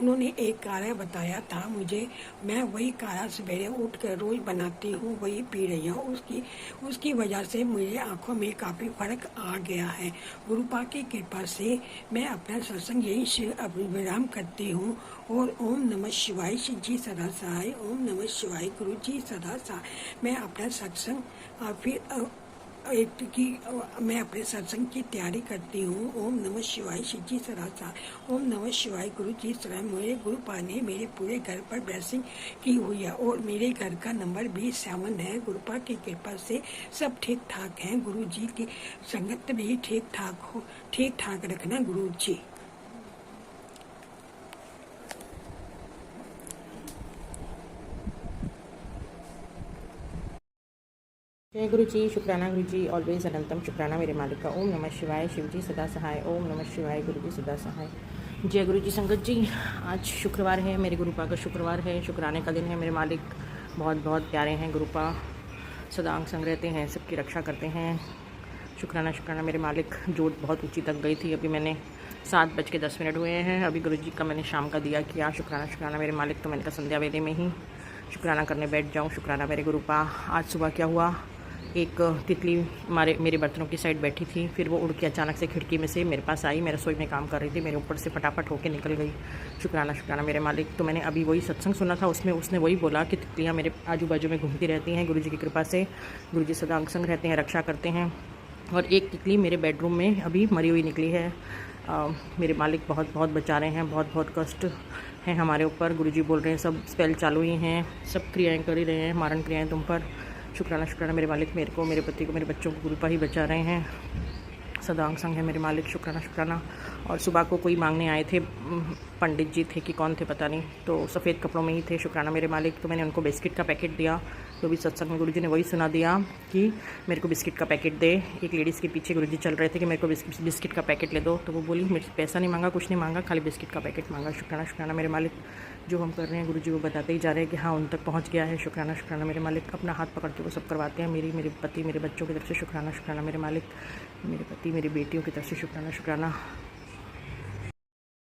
उन्होंने एक काढ़ा बताया था मुझे। मैं वही काढ़ा सवेरे उठ कर रोज बनाती हूँ, वही पी रही हूँ। उसकी वजह से मुझे आंखों में काफी फर्क आ गया है। गुरुपा की कृपा से मैं अपना सत्संग यही से विराम करती हूँ। और ओम नमः शिवाय, शिव जी सदा सहाय। ओम नमः शिवाय, गुरु जी सदा सहाय। मैं अपना सत्संग मैं अपने सत्संग की तैयारी करती हूँ। ओम नमः शिवाय, शिव जी सदा सहाय। ओम नमः शिवाय, गुरु जी सदा। मेरे गुरुपा ने मेरे पूरे घर पर ब्लेसिंग की हुई है, और मेरे घर का नंबर भी 7 है। गुरुपा की कृपा से सब ठीक ठाक है। गुरु जी की संगत भी ठीक ठाक रखना गुरु जी। जय गुरु जी, शुक्राना गुरु जी, ऑलवेज अनंतम शुक्राना मेरे मालिक का। ओम नमः शिवाय, शिव जी सदा सहाय। ओम नमः शिवाय, गुरु जी सदा सहाय। जय गुरु जी संगत जी। आज शुक्रवार है, मेरे गुरुपा का शुक्रवार है, शुक्राने का दिन है। मेरे मालिक बहुत बहुत प्यारे हैं। गुरुपा सदा अंग संग रहते हैं, सबकी रक्षा करते हैं। शुक्राना मेरे मालिक। जोत बहुत ऊँची तक गई थी, अभी मैंने 7:10 हुए हैं। अभी गुरु जी का मैंने शाम का दिया किया। शुक्राना मेरे मालिक। तो मैंने कहा संध्या वेले में ही शुक्राना करने बैठ जाऊँ। शुक्राना मेरे गुरुपा। आज सुबह क्या हुआ, एक तितली मेरे बर्तनों की साइड बैठी थी, फिर वो उड़ के अचानक से खिड़की में से मेरे पास आई। मैं रसोई में काम कर रही थी, मेरे ऊपर से फटाफट होके निकल गई। शुक्राना मेरे मालिक। तो मैंने अभी वही सत्संग सुना था, उसमें उसने वही बोला कि तितलियाँ मेरे आजू बाजू में घूमती रहती हैं। गुरु जी की कृपा से गुरु जी सदा अंग संग रहते हैं, रक्षा करते हैं। और एक तितली मेरे बेडरूम में अभी मरी हुई निकली है। मेरे मालिक बहुत बहुत बचा रहे हैं, बहुत बहुत कष्ट हैं हमारे ऊपर। गुरु जी बोल रहे हैं सब स्पेल चालू ही हैं, सब क्रियाएँ कर ही रहे हैं, मारण क्रियाएँ तुम पर। शुक्राना मेरे मालिक। मेरे को, मेरे पति को, मेरे बच्चों को गुरुपा ही बचा रहे हैं, सदा अंग संग है मेरे मालिक। शुक्राना। और सुबह को कोई मांगने आए थे, पंडित जी थे कि कौन थे पता नहीं, तो सफ़ेद कपड़ों में ही थे। शुक्राना मेरे मालिक। तो मैंने उनको बिस्किट का पैकेट दिया। तो भी सत्संग में गुरु जी ने वही सुना दिया कि मेरे को बिस्किट का पैकेट दे। एक लेडीज़ के पीछे गुरु जी चल रहे थे कि मेरे को बिस्किट का पैकेट ले दो। तो वो बोली मेरे पैसा नहीं मांगा, कुछ नहीं मांगा, खाली बिस्किट का पैकेट मांगा। शुक्राना मेरे मालिक। जो हम कर रहे हैं गुरु जी वो बताते ही जा रहे हैं कि हाँ उन तक पहुँच गया है। शुक्राना मेरे मालिक। अपना हाथ पकड़ के वो सब करवाते हैं, मेरे पति, मेरे बच्चों की तरफ से। शुक्राना मेरे मालिक। मेरे पति, मेरी बेटियों की तरफ से शुक्राना।